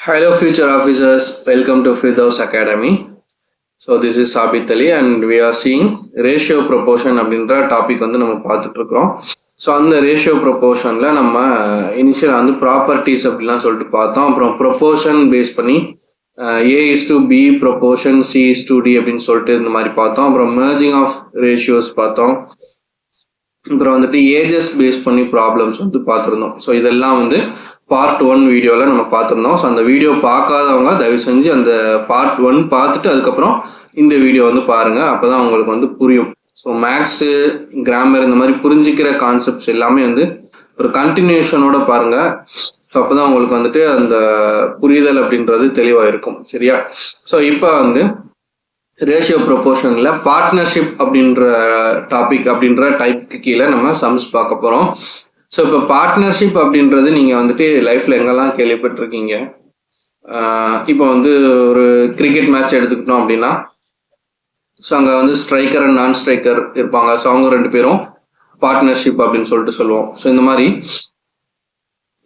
Hello future officers, welcome to Firdaus Academy. So this is Sabit Ali and we are seeing ratio proportion அப்படின்ற topic வந்து நம்ம பார்த்துட்டு இருக்கோம். So அந்த ratio ப்ரொபோர்ஷனில் நம்ம இனிஷியலாக வந்து ப்ராப்பர்ட்டிஸ் அப்படிலாம் சொல்லிட்டு பார்த்தோம். அப்புறம் ப்ரொபோர்ஷன் பேஸ் பண்ணி A:B ப்ரொபோர்ஷன் C:D அப்படின்னு சொல்லிட்டு இந்த மாதிரி பார்த்தோம். அப்புறம் மெர்ஜிங் ஆஃப் ரேஷியோஸ் பார்த்தோம். அப்புறம் வந்துட்டு ஏஜஸ் பேஸ் பண்ணி ப்ராப்ளம்ஸ் வந்து பார்த்துருந்தோம். ஸோ இதெல்லாம் வந்து பார்ட் 1 வீடியோவில் நம்ம பார்த்துருந்தோம். ஸோ அந்த வீடியோ பார்க்காதவங்க தயவு செஞ்சு அந்த பார்ட் 1 பார்த்துட்டு அதுக்கப்புறம் இந்த வீடியோ வந்து பாருங்கள். அப்போ தான் உங்களுக்கு வந்து புரியும். ஸோ மேக்ஸு, கிராமர் இந்த மாதிரி புரிஞ்சிக்கிற கான்செப்ட்ஸ் எல்லாமே வந்து ஒரு கண்டினியூஷனோட பாருங்கள். ஸோ அப்போ தான் உங்களுக்கு வந்துட்டு அந்த புரிதல் அப்படின்றது தெளிவாக இருக்கும். சரியா? ஸோ இப்போ வந்து ரேஷியோ ப்ரொபோர்ஷனில் பார்ட்னர்ஷிப் அப்படின்ற டாபிக் அப்படின்ற டைப்க்கு கீழே நம்ம சம்ஸ் பார்க்க போகிறோம். ஸோ இப்போ பார்ட்னர்ஷிப் அப்படின்றது நீங்கள் வந்துட்டு லைஃப்பில் எங்கெல்லாம் கேள்விப்பட்டிருக்கீங்க? இப்போ வந்து ஒரு கிரிக்கெட் மேட்ச் எடுத்துக்கிட்டோம் அப்படின்னா, ஸோ அங்கே வந்து ஸ்ட்ரைக்கர் அண்ட் நான் ஸ்ட்ரைக்கர் இருப்பாங்க. ஸோ அவங்க 2 பேரும் பார்ட்னர்ஷிப் அப்படின்னு சொல்லிட்டு சொல்லுவோம். ஸோ இந்த மாதிரி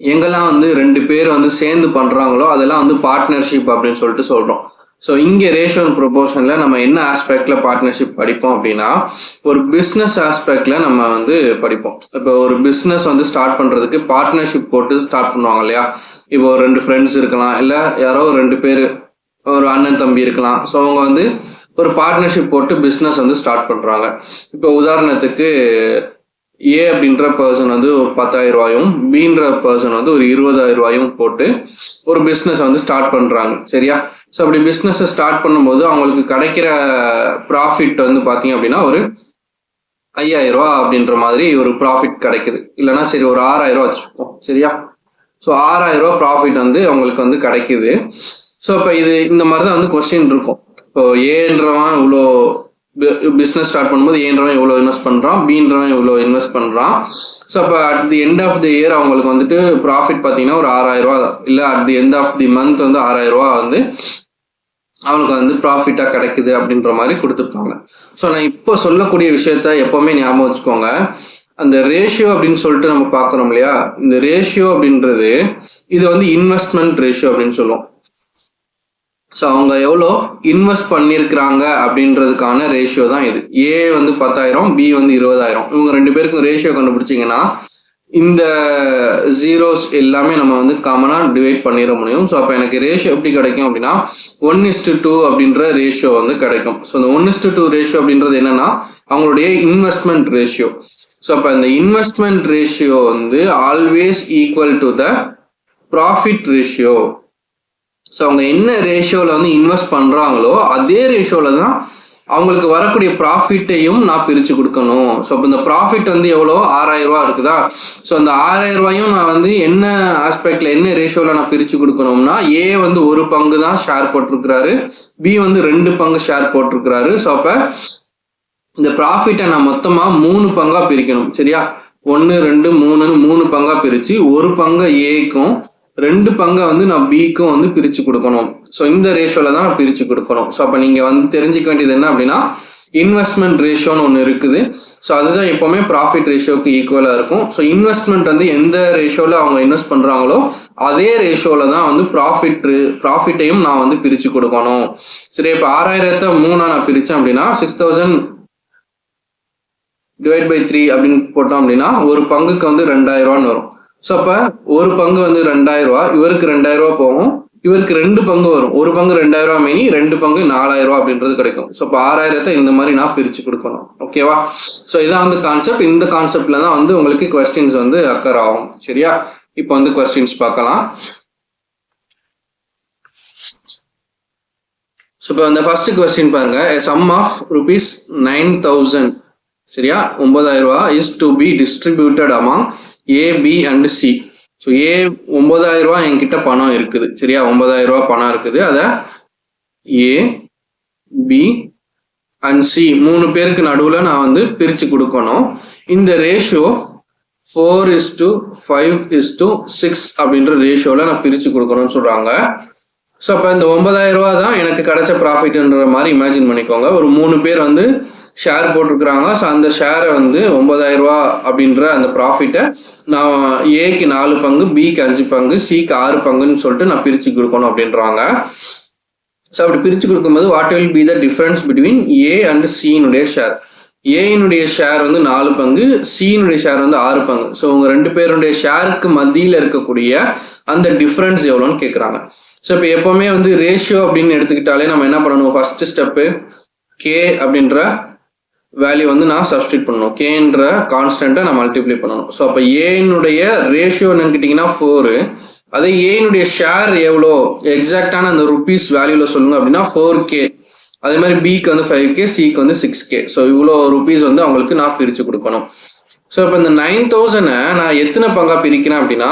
எங்கெல்லாம் வந்து 2 பேர் வந்து சேர்ந்து பண்ணுறாங்களோ அதெல்லாம் வந்து பார்ட்னர்ஷிப் அப்படின்னு சொல்லிட்டு சொல்கிறோம். ஸோ இங்கே ரேஷியோ அண்ட் ப்ரொபோர்ஷனில் நம்ம என்ன ஆஸ்பெக்டில் பார்ட்னர்ஷிப் படிப்போம் அப்படின்னா, ஒரு பிஸ்னஸ் ஆஸ்பெக்டில் நம்ம வந்து படிப்போம். இப்போ ஒரு பிஸ்னஸ் வந்து ஸ்டார்ட் பண்ணுறதுக்கு பார்ட்னர்ஷிப் போட்டு ஸ்டார்ட் பண்ணுவாங்க இல்லையா? இப்போ ஒரு 2 ஃப்ரெண்ட்ஸ் இருக்கலாம், இல்லை யாரோ 2 பேர், ஒரு அண்ணன் தம்பி இருக்கலாம். ஸோ அவங்க வந்து ஒரு பார்ட்னர்ஷிப் போட்டு பிஸ்னஸ் வந்து ஸ்டார்ட் பண்ணுறாங்க. இப்போ உதாரணத்துக்கு ஏ அப்படின்ற பர்சன் வந்து ஒரு 10,000 ரூபாயும், பின்ற பர்சன் வந்து ஒரு 20,000 ரூபாயும் போட்டு ஒரு பிஸ்னஸ் வந்து ஸ்டார்ட் பண்ணுறாங்க. சரியா? ஸோ அப்படி பிஸ்னஸை ஸ்டார்ட் பண்ணும்போது அவங்களுக்கு கிடைக்கிற ப்ராஃபிட் வந்து பார்த்தீங்க அப்படின்னா ஒரு 5,000 ரூபா அப்படின்ற மாதிரி ஒரு ப்ராஃபிட் கிடைக்குது. இல்லைன்னா சரி ஒரு 6,000 ரூபா வச்சுப்போம். சரியா? ஸோ 6,000 ரூபா ப்ராஃபிட் வந்து அவங்களுக்கு வந்து கிடைக்குது. ஸோ இப்போ இது இந்த மாதிரி தான் வந்து கொஸ்டின் இருக்கும். இப்போ ஏன்றவன் இவ்வளோ பிஸ்னஸ் ஸ்டார்ட் பண்ணும்போது ஏன்றவன் இவ்வளோ இன்வெஸ்ட் பண்ணுறான், பீன்றவன் இவ்வளோ இன்வெஸ்ட் பண்ணுறான். ஸோ அப்போ at the end of the year அவங்களுக்கு வந்துட்டு ப்ராஃபிட் பார்த்தீங்கன்னா ஒரு 6,000 ரூபா, இல்லை at the end of the month வந்து 6,000 ரூபா வந்து அவங்களுக்கு வந்து ப்ராஃபிட்டாக கிடைக்குது அப்படின்ற மாதிரி கொடுத்துருப்பாங்க. ஸோ நான் இப்போ சொல்லக்கூடிய விஷயத்த எப்போவுமே ஞாபகம் வச்சுக்கோங்க. அந்த ரேஷியோ அப்படின்னு சொல்லிட்டு நம்ம பார்க்குறோம் இல்லையா? இந்த ரேஷியோ அப்படின்றது இது வந்து இன்வெஸ்ட்மெண்ட் ரேஷியோ அப்படின்னு சொல்லுவோம். ஸோ அவங்க எவ்வளோ இன்வெஸ்ட் பண்ணியிருக்கிறாங்க அப்படின்றதுக்கான ரேஷியோ தான் இது. ஏ வந்து 10,000, பி வந்து 20,000. இவங்க 2 பேருக்கும் ரேஷியோ கண்டுபிடிச்சிங்கன்னா இந்த ஜீரோஸ் எல்லாமே நம்ம வந்து காமனாக டிவைட் பண்ணிட முடியும். ஸோ அப்போ எனக்கு ரேஷியோ எப்படி கிடைக்கும் அப்படின்னா 1:2 அப்படின்ற ரேஷியோ வந்து கிடைக்கும். ஸோ இந்த 1:2 ரேஷியோ அப்படின்றது என்னன்னா அவங்களுடைய இன்வெஸ்ட்மெண்ட் ரேஷியோ. ஸோ அப்போ இந்த இன்வெஸ்ட்மெண்ட் ரேஷியோ வந்து always equal to the profit ratio. So அவங்க என்ன ரேஷியோவில் வந்து இன்வெஸ்ட் பண்ணுறாங்களோ அதே ரேஷியோவில் தான் அவங்களுக்கு வரக்கூடிய ப்ராஃபிட்டையும் நான் பிரித்து கொடுக்கணும். ஸோ இப்போ இந்த ப்ராஃபிட் வந்து எவ்வளோ 6,000 ரூபா இருக்குதா? ஸோ அந்த 6,000 ரூபாயும் நான் வந்து என்ன ஆஸ்பெக்டில் என்ன ரேஷியோவில் நான் பிரித்து கொடுக்கணும்னா, ஏ வந்து 1 பங்கு தான் ஷேர் போட்டிருக்கிறாரு, பி வந்து 2 பங்கு ஷேர் போட்டிருக்கிறாரு. ஸோ அப்போ இந்த ப்ராஃபிட்டை நான் மொத்தமாக 3 பங்காக பிரிக்கணும். சரியா? 1, 2, 3 பங்காக பிரித்து 1 பங்கு ஏக்கும் 2 பங்கை வந்து நான் பிக்கும் வந்து பிரித்து கொடுக்கணும். ஸோ இந்த ரேஷியோவில் தான் நான் பிரித்து கொடுக்கணும். ஸோ அப்போ நீங்கள் வந்து தெரிஞ்சிக்க வேண்டியது என்ன அப்படின்னா, இன்வெஸ்ட்மெண்ட் ரேஷியோன்னு ஒன்று இருக்குது. ஸோ அதுதான் எப்போவுமே ப்ராஃபிட் ரேஷியோவுக்கு ஈக்குவலாக இருக்கும். ஸோ இன்வெஸ்ட்மெண்ட் வந்து எந்த ரேஷியோவில் அவங்க இன்வெஸ்ட் பண்ணுறாங்களோ அதே ரேஷியோவில் தான் வந்து ப்ராஃபிட்டையும் நான் வந்து பிரித்து கொடுக்கணும். சரி, இப்போ 6,000த்தை 3 நான் பிரித்தேன் அப்படின்னா 6,000 டிவைட் பை 3 அப்படின்னு போட்டோம் அப்படின்னா ஒரு பங்குக்கு வந்து 2,000 ரூபான்னு வரும். ஸோ அப்போ ஒரு பங்கு வந்து 2,000 ரூபா, இவருக்கு 2,000 ரூபா போகும், இவருக்கு 2 பங்கு வரும். ஒரு பங்கு 2,000 ரூபா மீனி 2 பங்கு 4,000 ரூபா அப்படின்றது கிடைக்கும். ஸோ இப்போ 6,000த்தை இந்த மாதிரி நான் பிரித்து கொடுக்கணும். ஓகேவா? ஸோ இதான் வந்து கான்செப்ட். இந்த கான்செப்ட்ல தான் வந்து உங்களுக்கு கொஸ்டின்ஸ் வந்து அக்கர் ஆகும். சரியா? இப்போ வந்து கொஸ்டின்ஸ் பார்க்கலாம். ஸோ இப்போ இந்த ஃபர்ஸ்ட் கொஸ்டின் பாருங்க. சம் ஆஃப் ₹9,000, சரியா, 9,000 ரூபா is to be distributed among A, B and C. So A 9,000 ரூபா என்கிட்ட பணம் இருக்குது. சரியா? 9,000 ரூபா பணம் இருக்குது. அதை ஏ, பி அண்ட் சி 3 பேருக்கு நடுவில் நான் வந்து பிரித்து கொடுக்கணும். இந்த ரேஷியோ 4:5:6 அப்படின்ற ரேஷியோவில் நான் பிரித்து கொடுக்கணும்னு சொல்கிறாங்க. ஸோ அப்போ இந்த 9,000 ரூபா தான் எனக்கு கிடைச்ச ப்ராஃபிட்ன்ற மாதிரி இமேஜின் பண்ணிக்கோங்க. ஒரு 3 பேர் வந்து ஷேர் போட்டிருக்கிறாங்க. ஸோ அந்த ஷேரை வந்து 9,000 ரூபா அப்படின்ற அந்த ப்ராஃபிட்டை நான் ஏக்கு 4 பங்கு, பிக்கு 5 பங்கு, சிக்கு 6 பங்குன்னு சொல்லிட்டு நான் பிரித்து கொடுக்கணும் அப்படின்றாங்க. ஸோ அப்படி பிரித்து கொடுக்கும்போது what will be the difference between A and சியினுடைய ஷேர். ஏயினுடைய ஷேர் வந்து 4 பங்கு, சியினுடைய ஷேர் வந்து 6 பங்கு. ஸோ உங்க 2 பேருடைய ஷேருக்கு மத்தியில் இருக்கக்கூடிய அந்த டிஃபரன்ஸ் எவ்வளோன்னு கேட்குறாங்க. ஸோ இப்போ எப்பவுமே வந்து ரேஷியோ அப்படின்னு எடுத்துக்கிட்டாலே நம்ம என்ன பண்ணணும், ஃபர்ஸ்ட் ஸ்டெப்பு கே அப்படின்ற வேல்யூ வந்து நான் சப்ஸ்டியூட் பண்ணணும். கேன்ற கான்ஸ்டன்ட்டை நான் மல்டிப்ளை பண்ணணும். ஸோ அப்போ ஏனுடைய ரேஷியோ என்னன்னு கேட்டிங்கன்னா 4. அதே ஏனுடைய ஷேர் எவ்வளோ எக்ஸாக்டான அந்த ருபீஸ் வேல்யூவில் சொல்லுங்க அப்படின்னா 4K. அதே மாதிரி பிக்கு வந்து 5K, சிக்கு வந்து 6K. ஸோ இவ்வளோ ருபீஸ் வந்து அவங்களுக்கு நான் பிரித்து கொடுக்கணும். ஸோ இப்போ இந்த 9,000 நான் எத்தனை பங்காக பிரிக்கிறேன் அப்படின்னா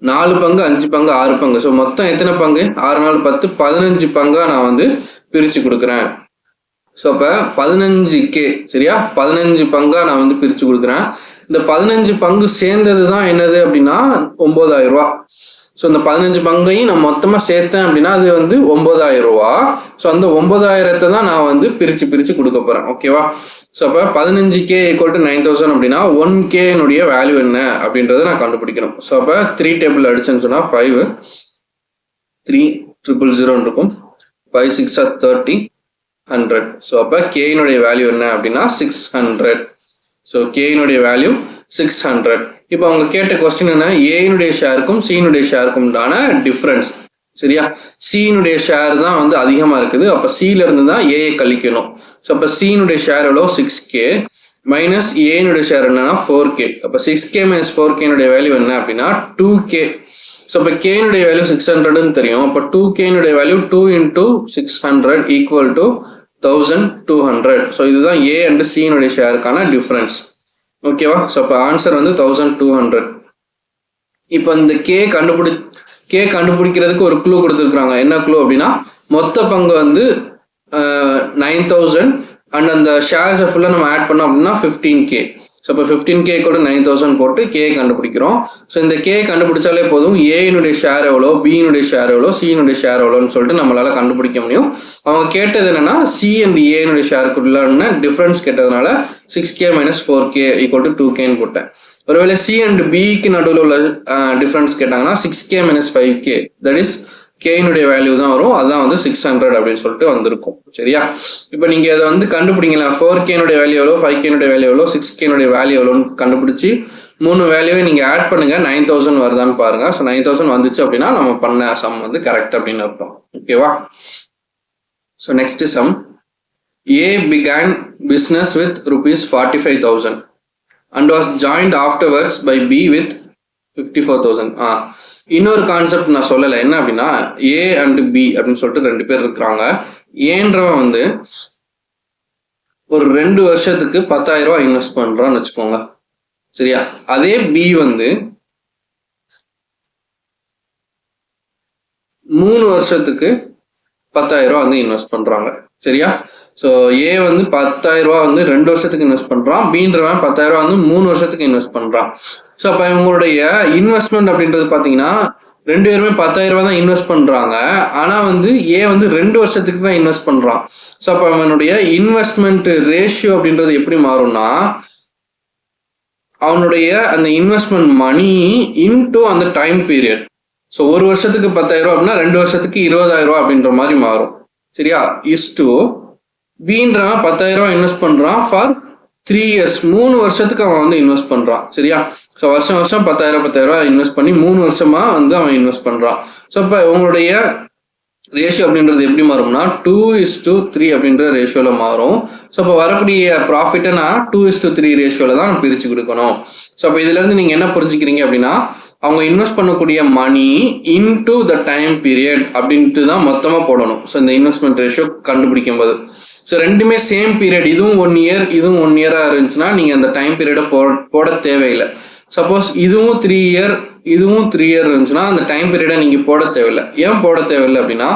4 பங்கு, 5 பங்கு, 6 பங்கு. ஸோ மொத்தம் எத்தனை பங்கு, 6 4 10 15 பங்காக நான் வந்து பிரித்து கொடுக்குறேன். ஸோ அப்போ 15K சரியா, 15 பங்காக நான் வந்து பிரித்து கொடுக்குறேன். இந்த 15 பங்கு சேர்ந்தது தான் என்னது அப்படின்னா 9,000 ரூபா. ஸோ இந்த 15 பங்கையும் நான் மொத்தமாக சேர்த்தேன் அப்படின்னா அது வந்து 9,000 ரூபா. ஸோ அந்த 9,000 தான் நான் வந்து பிரித்து கொடுக்க போகிறேன். ஓகேவா? ஸோ அப்போ 15K = 9,000 அப்படின்னா 1K வேல்யூ என்ன அப்படின்றத நான் கண்டுபிடிக்கணும். ஸோ அப்போ 3 டேபிள் அடிச்சேன்னு சொன்னால் 5 3,000 இருக்கும். 5 6 30 100. ஸோ அப்போ K வேல்யூ என்ன அப்படின்னா 600. So K value 600. இப்போ அவங்க கேட்ட கொஸ்டின் என்ன, ஏனுடைய ஷேருக்கும் சியினுடைய ஷேருக்கும் உண்டான டிஃப்ரென்ஸ் சரியா. சியினுடைய ஷேர் தான் வந்து அதிகமாக இருக்குது. அப்போ சியில இருந்து தான் ஏஐ கழிக்கணும். ஸோ அப்போ சியினுடைய ஷேர் எவ்வளோ 6K மைனஸ் ஏனுடைய ஷேர் என்னன்னா 4K. அப்போ 6K மைனஸ் 4K வேல்யூ என்ன அப்படின்னா 2K. ஸோ இப்போ கேனுடைய வேல்யூ 600ன்னு தெரியும். அப்போ 2K வேல்யூ 2 × 600 = 1200. ஸோ இதுதான் ஏ அண்ட் சியினுடைய ஷேருக்கான டிஃப்ரென்ஸ். ஓகேவா? ஸோ அப்போ ஆன்சர் வந்து 1200. இப்போ இந்த கே கண்டுபிடிக்கிறதுக்கு ஒரு க்ளூ கொடுத்துருக்குறாங்க. என்ன க்ளூ அப்படின்னா மொத்த பங்கு வந்து 9,000 அண்ட் அந்த ஷேர்ஸை ஃபுல்லாக நம்ம ஆட் பண்ணோம் அப்படின்னா 15K. ஸோ இப்போ 15K = 9,000 போட்டு கே கண்டுபிடிக்கிறோம். ஸோ இந்த கே கண்டுபிடிச்சாலே போதும் ஏனுடைய ஷேர் எவ்வளோ, பியினுடைய ஷேர் எவ்வளோ, சியினுடைய ஷேர் எவ்வளோன்னு சொல்லிட்டு நம்மளால கண்டுபிடிக்க முடியும். அவங்க கேட்டது என்னன்னா சி அண்ட் ஏனுடைய ஷேருக்குள்ள டிஃப்ரென்ஸ் கேட்டதுனால 6K மைனஸ் 4K = 2Kன்னு போட்டேன். ஒருவேளை சி அண்ட் பிக்கு நடுவில் உள்ள டிஃப்ரென்ஸ் கேட்டாங்கன்னா 6K minus 5K that is கேனுடைய வேல்யூ தான் வரும். அதுதான் வந்து 600 அப்படின்னு சொல்லிட்டு வந்திருக்கும் சரியா. இப்போ நீங்க அதை வந்து கண்டுபிடிங்களா, 4K வேல்யூ எவ்வளோ, 5K வேல்யூ எவ்வளோ, 6K வேல்யூ எவ்வளோன்னு கண்டுபிடிச்சி 3 வேல்யூவை நீங்க ஆட் பண்ணுங்க. 9,000 வருதான்னு பாருங்க. ஸோ 9,000 வந்துச்சு அப்படின்னா நம்ம பண்ண சம் வந்து கரெக்ட் அப்படின்னு அர்த்தம். ஓகேவா? So next some. A began business with ₹45,000 and was joined afterwards by B with 54,000. இன்னொரு கான்செப்ட் நான் சொல்லலை. என்ன அப்படின்னா ஏ அண்ட் பி அப்படின்னு சொல்லிட்டு 2 பேர் இருக்கிறாங்க. ஏன்றவன் வந்து ஒரு 2 வருஷத்துக்கு 10,000 ரூபாய் இன்வெஸ்ட் பண்றான்னு வச்சுக்கோங்க சரியா. அதே பி வந்து 3 வருஷத்துக்கு 10,000 ரூபாய் வந்து இன்வெஸ்ட் பண்றாங்க சரியா. ஸோ ஏ வந்து 10,000 ரூபாய் வந்து 2 வருஷத்துக்கு இன்வெஸ்ட் பண்றான், பீன்றவன் 10,000 ரூபாய் வந்து 3 வருஷத்துக்கு இன்வெஸ்ட் பண்றான். ஸோ அப்போ இவங்களுடைய இன்வெஸ்ட்மெண்ட் அப்படின்றது பார்த்தீங்கன்னா 2 பேருமே 10,000 ரூபாய் தான் இன்வெஸ்ட் பண்றாங்க. ஆனா வந்து ஏ வந்து 2 வருஷத்துக்கு தான் இன்வெஸ்ட் பண்றான். ஸோ அப்போ அவனுடைய இன்வெஸ்ட்மெண்ட் ரேஷியோ அப்படின்றது எப்படி மாறும்னா அவனுடைய அந்த இன்வெஸ்ட்மெண்ட் மணி இன்டூ அந்த டைம் பீரியட். ஸோ 1 வருஷத்துக்கு 10,000 ரூபாய் அப்படின்னா 2 வருஷத்துக்கு 20,000 ரூபாய் அப்படின்ற மாதிரி மாறும் சரியா. இஸ்டு பீன்றவன் 10,000 ரூபாய் இன்வெஸ்ட் பண்றான் ஃபார் 3 இயர்ஸ், 3 வருஷத்துக்கு அவன் வந்து இன்வெஸ்ட் பண்றான் சரியா. ஸோ வருஷம் 10,000 ரூபாய் இன்வெஸ்ட் பண்ணி 3 வருஷமா வந்து அவன் இன்வெஸ்ட் பண்றான். ஸோ இப்போ உங்களுடைய ரேஷியோ அப்படின்றது எப்படி மாறும்னா 2:3 அப்படின்ற ரேஷியோல மாறும். ஸோ இப்போ வரக்கூடிய ப்ராஃபிட்டை நான் 2:3 ரேஷியோல தான் பிரிச்சு கொடுக்கணும். ஸோ அப்போ இதுல இருந்து நீங்க என்ன புரிஞ்சுக்கிறீங்க அப்படின்னா அவங்க இன்வெஸ்ட் பண்ணக்கூடிய மணி இன்டூ த டைம் பீரியட் அப்படின்ட்டு தான் மொத்தமா போடணும். ஸோ இந்த இன்வெஸ்ட்மெண்ட் ரேஷியோ கண்டுபிடிக்கும் போது ஸோ ரெண்டுமே சேம் பீரியட், இதுவும் 1 இயர் இதுவும் 1 இயரா இருந்துச்சுன்னா நீங்க அந்த டைம் பீரியடை போட தேவையில்லை. சப்போஸ் இதுவும் 3 இயர் இதுவும் 3 இயர் இருந்துச்சுன்னா அந்த டைம் பீரியடை நீங்க போட தேவையில்லை. ஏன் போட தேவையில்லை அப்படின்னா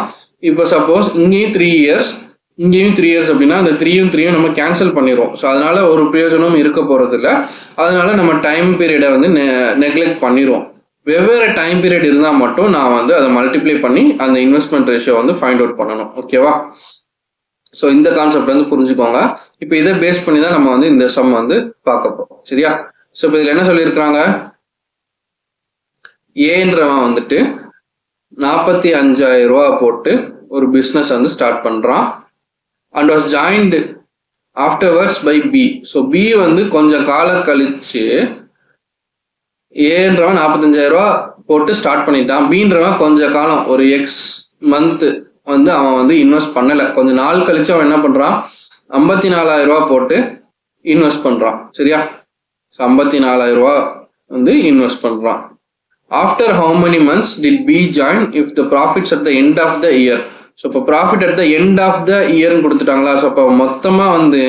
இப்போ சப்போஸ் இங்கேயும் 3 இயர்ஸ் இங்கேயும் 3 இயர்ஸ் அப்படின்னா அந்த 3யும் நம்ம கேன்சல் பண்ணிடுவோம். ஸோ அதனால ஒரு பிரயோஜனமும் இருக்க போறது இல்லை. அதனால நம்ம டைம் பீரியடை வந்து நெக்லெக்ட் பண்ணிடுவோம். வெவ்வேறு டைம் பீரியட் இருந்தால் மட்டும் நான் வந்து அதை மல்டிப்ளை பண்ணி அந்த இன்வெஸ்ட்மெண்ட் ரேஷியோ வந்து ஃபைண்ட் அவுட் பண்ணணும். ஓகேவா? ஸோ இந்த கான்செப்ட் வந்து புரிஞ்சுக்கோங்க. இப்போ இதை பேஸ் பண்ணி தான் நம்ம வந்து இந்த சம் வந்து பார்க்க போறோம். சரியா? ஸோ இப்போ இதில் என்ன சொல்லியிருக்கிறாங்க, ஏன்றவன் வந்துட்டு 45,000 ரூபா போட்டு ஒரு பிஸ்னஸ் வந்து ஸ்டார்ட் பண்ணுறான் and was joined afterwards by B. So B வந்து கொஞ்சம் காலம் கழிச்சு ஏன்றவன் 45,000 ரூபா போட்டு ஸ்டார்ட் பண்ணிட்டான். பீன்றவன் கொஞ்ச காலம் ஒரு எக்ஸ் மந்த் வந்து அவன் வந்து இன்வெஸ்ட் பண்ணலை. கொஞ்சம் நாள் கழிச்சு அவன் என்ன பண்றான், 54,000 ரூபா போட்டு இன்வெஸ்ட் பண்றான். சரியா? 54,000 ரூபா வந்து இன்வெஸ்ட் பண்றான். After how many months did B join if the profits at the end of the year. So இப்போ profit at the end of the இயர்னு கொடுத்துட்டாங்களா. ஸோ அப்போ மொத்தமா வந்து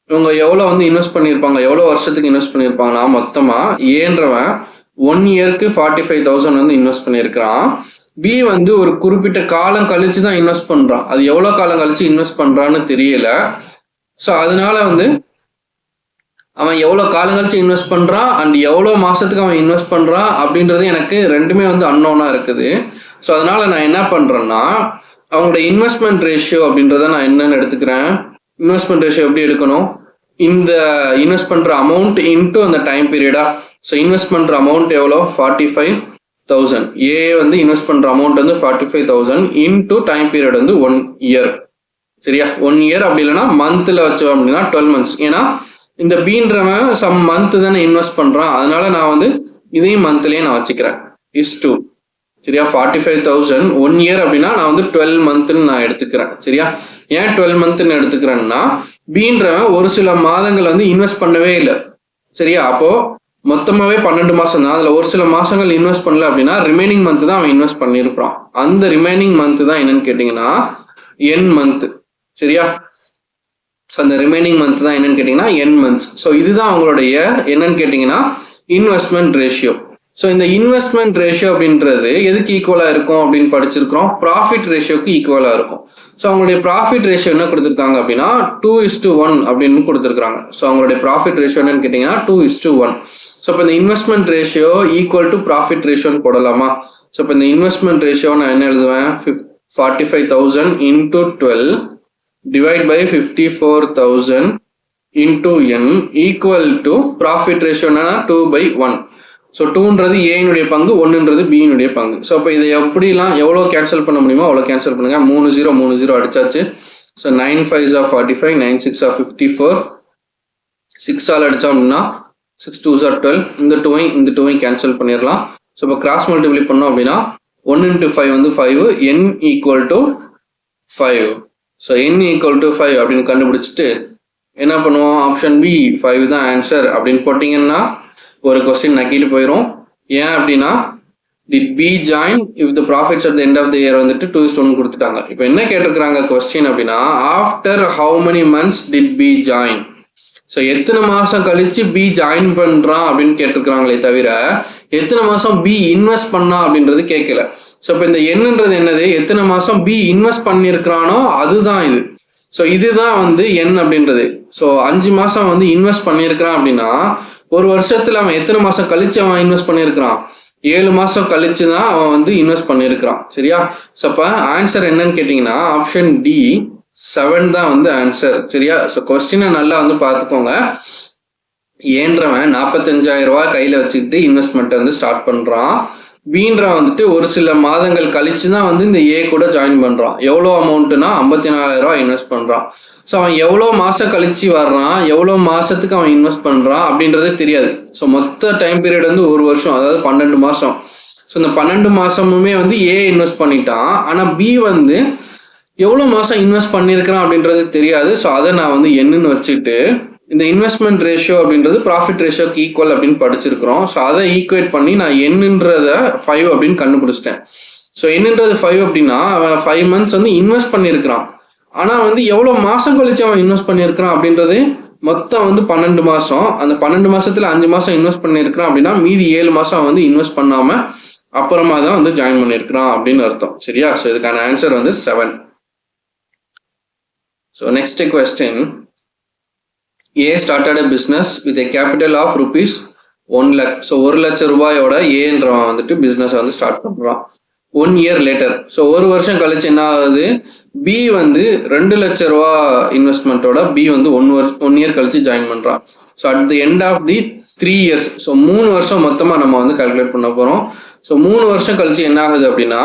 இவங்க எவ்வளோ வந்து இன்வெஸ்ட் பண்ணியிருப்பாங்க, எவ்வளோ வருஷத்துக்கு இன்வெஸ்ட் பண்ணியிருப்பாங்கன்னா மொத்தமா ஏன்றவன் 1 இயருக்கு 45,000 வந்து இன்வெஸ்ட் பண்ணியிருக்கிறான். பி வந்து ஒரு குறிப்பிட்ட காலம் கழிச்சு தான் இன்வெஸ்ட் பண்றான். அது எவ்வளோ காலம் கழிச்சு இன்வெஸ்ட் பண்றான்னு தெரியல. ஸோ அதனால வந்து அவன் எவ்வளோ காலம் கழிச்சு இன்வெஸ்ட் பண்றான் அண்ட் எவ்வளோ மாசத்துக்கு அவன் இன்வெஸ்ட் பண்றான் அப்படின்றது எனக்கு ரெண்டுமே வந்து அன்னோனா இருக்குது. ஸோ அதனால நான் என்ன பண்றேன்னா, அவங்களோட இன்வெஸ்ட்மெண்ட் ரேஷியோ அப்படின்றத நான் என்னன்னு எடுத்துக்கிறேன். இன்வெஸ்ட்மெண்ட் ரேஷியோ எப்படி எடுக்கணும், இந்த இன்வெஸ்ட் பண்ற அமௌண்ட் இன்டூ அந்த டைம் பீரியடா. ஸோ இன்வெஸ்ட் பண்ற அமௌண்ட் எவ்வளோ, 45,000. ஏ வந்து இன்வெஸ்ட் பண்ற அமௌண்ட் வந்து 45,000 இன்டூ டைம் பீரியட் வந்து 1 இயர். சரியா? 1 இயர் அப்படி இல்லைன்னா மந்த்ல வச்சோம் அப்படின்னா 12 months. ஏன்னா இந்த பீன்றவன் சம் மந்த் தானே இன்வெஸ்ட் பண்றான், அதனால நான் வந்து இதையும் மந்த்லயே நான் வச்சுக்கிறேன். Is to. சரியா? 45,000 1 இயர் அப்படின்னா நான் வந்து 12 monthன்னு நான் எடுத்துக்கிறேன். சரியா? ஏன் 12 monthன்னு எடுத்துக்கிறேன்னா, பீன்றவன் ஒரு சில மாதங்கள் வந்து இன்வெஸ்ட் பண்ணவே இல்லை. சரியா? அப்போ மொத்தமாவே 12 மாசம் தான். அதுல ஒரு சில மாசங்கள் இன்வெஸ்ட் பண்ணல அப்படின்னா ரிமைனிங் மந்த் தான் அவன் இன்வெஸ்ட் பண்ணிருப்பான். அந்த ரிமைனிங் மந்த் தான் என்னன்னு கேட்டீங்கன்னா என் மந்த். சரியா? அந்த ரிமைனிங் மந்த் தான் என்னன்னு கேட்டீங்கன்னா என் மந்த்ஸ். ஸோ இதுதான் அவங்களுடைய என்னன்னு கேட்டீங்கன்னா இன்வெஸ்ட்மெண்ட் ரேஷியோ. ஸோ இந்த இன்வெஸ்ட்மெண்ட் ரேஷியோ அப்படின்றது எதுக்கு ஈக்குவலா இருக்கும் அப்படின்னு படிச்சிருக்கிறோம், ப்ராஃபிட் ரேஷியோக்கு ஈக்குவலா இருக்கும். ஸோ அவங்களுடைய ப்ராஃபிட் ரேஷியோ என்ன கொடுத்துருக்காங்க அப்படின்னா 2:1 அப்படின்னு கொடுத்துருக்காங்க. ஸோ அவங்களுடைய ப்ராஃபிட் ரேஷியோ என்னன்னு கேட்டீங்கன்னா 2:1. ஸோ இப்போ இந்த investment ratio equal to profit ரேஷியோன்னு போடலாமா. ஸோ இப்போ இந்த இன்வெஸ்ட்மெண்ட் ரேஷியோ நான் என்ன எழுதுவேன், 45,000 into 12 divide by 54,000 into n equal to profit ratio என்னன்னா 2/1. ஸோ 2ன்றது ஏனுடைய பங்கு, 1ன்றது பியினுடைய பங்கு. ஸோ இப்போ இதை எப்படிலாம் எவ்வளோ கேன்சல் பண்ண முடியுமோ அவ்வளோ கேன்சல் பண்ணுங்க. 3 0 அடிச்சாச்சு. So 9 5s are 45, 9 6s are 54. 6 ஆல் அடிச்சோம் அப்படின்னா 6 2s are 12. இந்த 2 கேன்சல் பண்ணிடலாம். ஸோ இப்போ கிராஸ் மல்டிப்ளை பண்ணோம் அப்படின்னா 1 into 5 வந்து 5, n equal to 5. So n equal to 5 அப்படின்னு கண்டுபிடிச்சிட்டு என்ன பண்ணுவோம், ஆப்ஷன் பி 5 தான் ஆன்சர் அப்படின்னு போட்டிங்கன்னா ஒரு கொஸ்டின் நக்கிட்டு போயிடும். ஏன் அப்படின்னா did B join if the profits at the end of the year வந்துட்டு 2:1 கொடுத்துட்டாங்க. இப்போ என்ன கேட்டிருக்கிறாங்க கொஸ்டின் அப்படின்னா, after how many months did B join. So எத்தனை மாசம் கழிச்சு பி ஜாயின் பண்றான் அப்படின்னு கேட்டிருக்கிறாங்களே தவிர எத்தனை மாசம் பி இன்வெஸ்ட் பண்ணா அப்படின்றது கேட்கல. ஸோ இப்போ இந்த என்னன்றது என்னது, எத்தனை மாசம் பி இன்வெஸ்ட் பண்ணியிருக்கிறானோ அதுதான் இது. ஸோ இதுதான் வந்து என் அப்படின்றது. ஸோ 5 மாசம் வந்து இன்வெஸ்ட் பண்ணியிருக்கிறான் அப்படின்னா ஒரு வருஷத்துல அவன் எத்தனை மாசம் கழிச்சு அவன் இன்வெஸ்ட் பண்ணியிருக்கிறான், 7 மாசம் கழிச்சு தான் அவன் வந்து இன்வெஸ்ட் பண்ணியிருக்கிறான். சரியா? ஸோ அப்போ ஆன்சர் என்னன்னு கேட்டீங்கன்னா ஆப்ஷன் டி 7 தான் வந்து ஆன்சர். சரியா? ஸோ கொஸ்டினை நல்லா வந்து பார்த்துக்கோங்க. ஏன்றவன் 45,000 ரூபாய் கையில வச்சுக்கிட்டு இன்வெஸ்ட்மெண்ட்டை வந்து ஸ்டார்ட் பண்றான். பீன்றவன் வந்துட்டு ஒரு சில மாதங்கள் கழிச்சு தான் வந்து இந்த ஏ கூட ஜாயின் பண்றான். எவ்வளோ அமௌண்ட்னா 54,000 ரூபாய் இன்வெஸ்ட் பண்றான். ஸோ அவன் எவ்வளோ மாசம் கழிச்சு வர்றான், எவ்வளோ மாசத்துக்கு அவன் இன்வெஸ்ட் பண்றான் அப்படின்றதே தெரியாது. ஸோ மொத்த டைம் பீரியட் வந்து 1 வருஷம், அதாவது 12 மாசம். ஸோ இந்த 12 மாசமுமே வந்து ஏ இன்வெஸ்ட் பண்ணிட்டான். ஆனா பி வந்து எவ்வளோ மாசம் இன்வெஸ்ட் பண்ணியிருக்கிறான் அப்படின்றது தெரியாது. ஸோ அதை நான் வந்து என்னன்னு வச்சுட்டு இந்த இன்வெஸ்ட்மெண்ட் ரேஷியோ அப்படின்றது ப்ராஃபிட் ரேஷியோக்கு ஈக்குவல் அப்படின்னு படிச்சிருக்கிறோம். ஸோ அதை ஈக்குவேட் பண்ணி நான் என்னன்றத 5 அப்படின்னு கண்டுபிடிச்சிட்டேன். ஸோ என்னன்றது 5 அப்படின்னா அவன் 5 months வந்து இன்வெஸ்ட் பண்ணியிருக்கிறான். ஆனா வந்து எவ்வளோ மாசம் கழிச்சு அவன் இன்வெஸ்ட் பண்ணியிருக்கிறான் அப்படின்றது மொத்தம் வந்து 12 மாசம். அந்த 12 மாசத்துல 5 மாசம் இன்வெஸ்ட் பண்ணியிருக்கிறான் அப்படின்னா மீதி 7 மாசம் அவன் வந்து இன்வெஸ்ட் பண்ணாம அப்புறமா தான் வந்து ஜாயின் பண்ணியிருக்கிறான் அப்படின்னு அர்த்தம். சரியா? ஸோ இதுக்கான ஆன்சர் வந்து 7. So next question, A started a business with a capital of rupees 1 lakh. So 1 லட்சம் ரூபாயோட ஏன்றவன் வந்துட்டு பிஸ்னஸ் வந்து ஸ்டார்ட் பண்றான். 1 year later, ஸோ 1 வருஷம் கழிச்சு என்ன ஆகுது, பி வந்து 2 லட்ச ரூபா இன்வெஸ்ட்மெண்ட்டோட பி வந்து 1 இயர் கழிச்சு ஜாயின் பண்றான். So at the end of the 3 years, so 3 வருஷம் மொத்தமா நம்ம வந்து கால்குலேட் பண்ண போறோம். ஸோ 3 வருஷம் கழிச்சு என்ன ஆகுது அப்படின்னா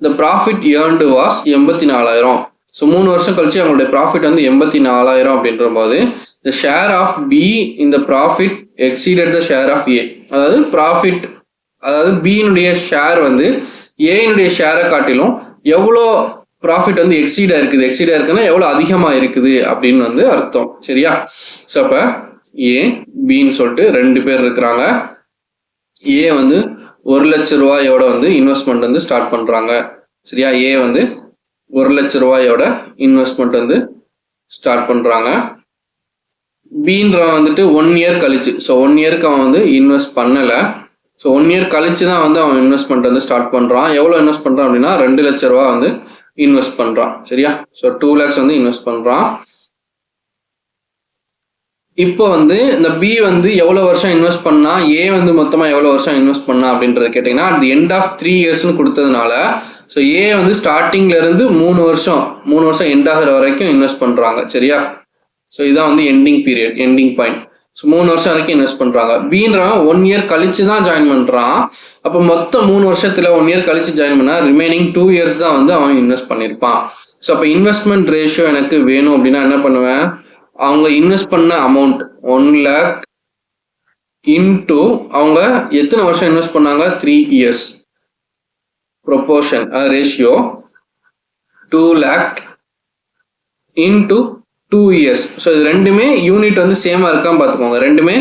the profit earned was 84,000. So 3 வருஷம் கழிச்சு அவங்களுடைய ப்ராஃபிட் வந்து 84,000 அப்படின்ற போது the share of B in the profit exceeded the share of A. அதாவது ப்ராஃபிட், அதாவது பியினுடைய ஷேர் வந்து ஏனுடைய ஷேரை காட்டிலும் எவ்வளோ ப்ராஃபிட் வந்து எக்ஸீடா இருக்குன்னா எவ்வளோ அதிகமா இருக்குது அப்படின்னு வந்து அர்த்தம். சரியா? ஸோ அப்ப ஏ பின்னு சொல்லிட்டு 2 பேர் இருக்கிறாங்க. ஏ வந்து 1 லட்ச ரூபாயோட வந்து இன்வெஸ்ட்மெண்ட் வந்து ஸ்டார்ட் பண்றாங்க. சரியா? ஏ வந்து 1 லட்ச ரூபாயோட இன்வெஸ்ட்மெண்ட் வந்து ஸ்டார்ட் பண்றாங்க. பீன்றவன் வந்துட்டு 1 இயர் கழிச்சு, ஸோ 1 இயருக்கு அவன் வந்து இன்வெஸ்ட் பண்ணல. ஸோ 1 இயர் கழிச்சு தான் வந்து அவன் இன்வெஸ்ட்மெண்ட் வந்து ஸ்டார்ட் பண்றான். எவ்வளோ இன்வெஸ்ட் பண்றான் அப்படின்னா 2 லட்ச ரூபா வந்து இன்வெஸ்ட் பண்றான். சரியா? ஸோ 2 lakhs வந்து இன்வெஸ்ட் பண்றான். இப்போ வந்து இந்த பி வந்து எவ்வளோ வருஷம் இன்வெஸ்ட் பண்ணா, ஏ வந்து மொத்தமா எவ்வளோ வருஷம் இன்வெஸ்ட் பண்ணா அப்படின்றத கேட்டீங்கன்னா அட் தி எண்ட் ஆஃப் 3 இயர்ஸ்னு கொடுத்ததுனால ஸோ ஏ வந்து ஸ்டார்டிங்ல இருந்து 3 வருஷம் எண்ட் ஆகிற வரைக்கும் இன்வெஸ்ட் பண்றாங்க. சரியா? ஸோ இதான் வந்து ending period, ending point. So 3 வருஷம் வரைக்கும் இன்வெஸ்ட் பண்றாங்க. பீன்றவன் 1 இயர் கழிச்சு தான் ஜாயின் பண்றான். அப்போ மொத்தம் 3 வருஷத்துல 1 இயர் கழிச்சு ஜாயின் பண்ணா ரிமைனிங் 2 இயர்ஸ் தான் வந்து அவன் இன்வெஸ்ட் பண்ணியிருப்பான். ஸோ அப்போ இன்வெஸ்ட்மெண்ட் ரேஷியோ எனக்கு வேணும் அப்படின்னா என்ன பண்ணுவேன், அவங்க இன்வெஸ்ட் பண்ண அமௌண்ட் 1 lakh இன்டூ அவங்க எத்தனை வருஷம் இன்வெஸ்ட் பண்ணாங்க 3 years, proportion ratio 2 lakh into 2 years. So இது ரெண்டுமே யூனிட் வந்து சேமா இருக்கான்னு பார்த்துக்கோங்க. ரெண்டுமே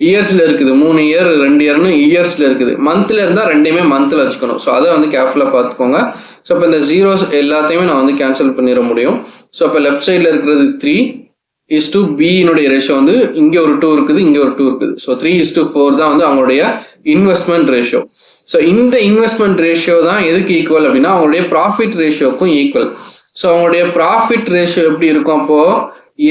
இயர்ஸ்ல இருக்குது. 3 இயர் 2 இயர்னு இயர்ஸ்ல இருக்குது. மந்த்ல இருந்தா ரெண்டையுமே மந்த்ல வச்சுக்கணும். ஸோ அதை வந்து கேர்ஃபுல்லா பார்த்துக்கோங்க. ஸோ இப்போ இந்த ஜீரோஸ் எல்லாத்தையுமே நான் வந்து கேன்சல் பண்ணிட முடியும். ஸோ இப்போ லெஃப்ட் சைட்ல இருக்கிறது 3:, பியினுடைய ரேஷியோ வந்து இங்க ஒரு 2 இருக்குது, இங்க ஒரு 2 இருக்குது. ஸோ 3:4 தான் வந்து அவங்களுடைய இன்வெஸ்ட்மெண்ட் ரேஷியோ. ஸோ இந்த இன்வெஸ்ட்மெண்ட் ரேஷியோ தான் எதுக்கு ஈக்குவல் அப்படின்னா அவங்களுடைய ப்ராஃபிட் ரேஷியோக்கும் ஈக்குவல். ஸோ அவங்களுடைய ப்ராஃபிட் ரேஷியோ எப்படி இருக்கும், அப்போ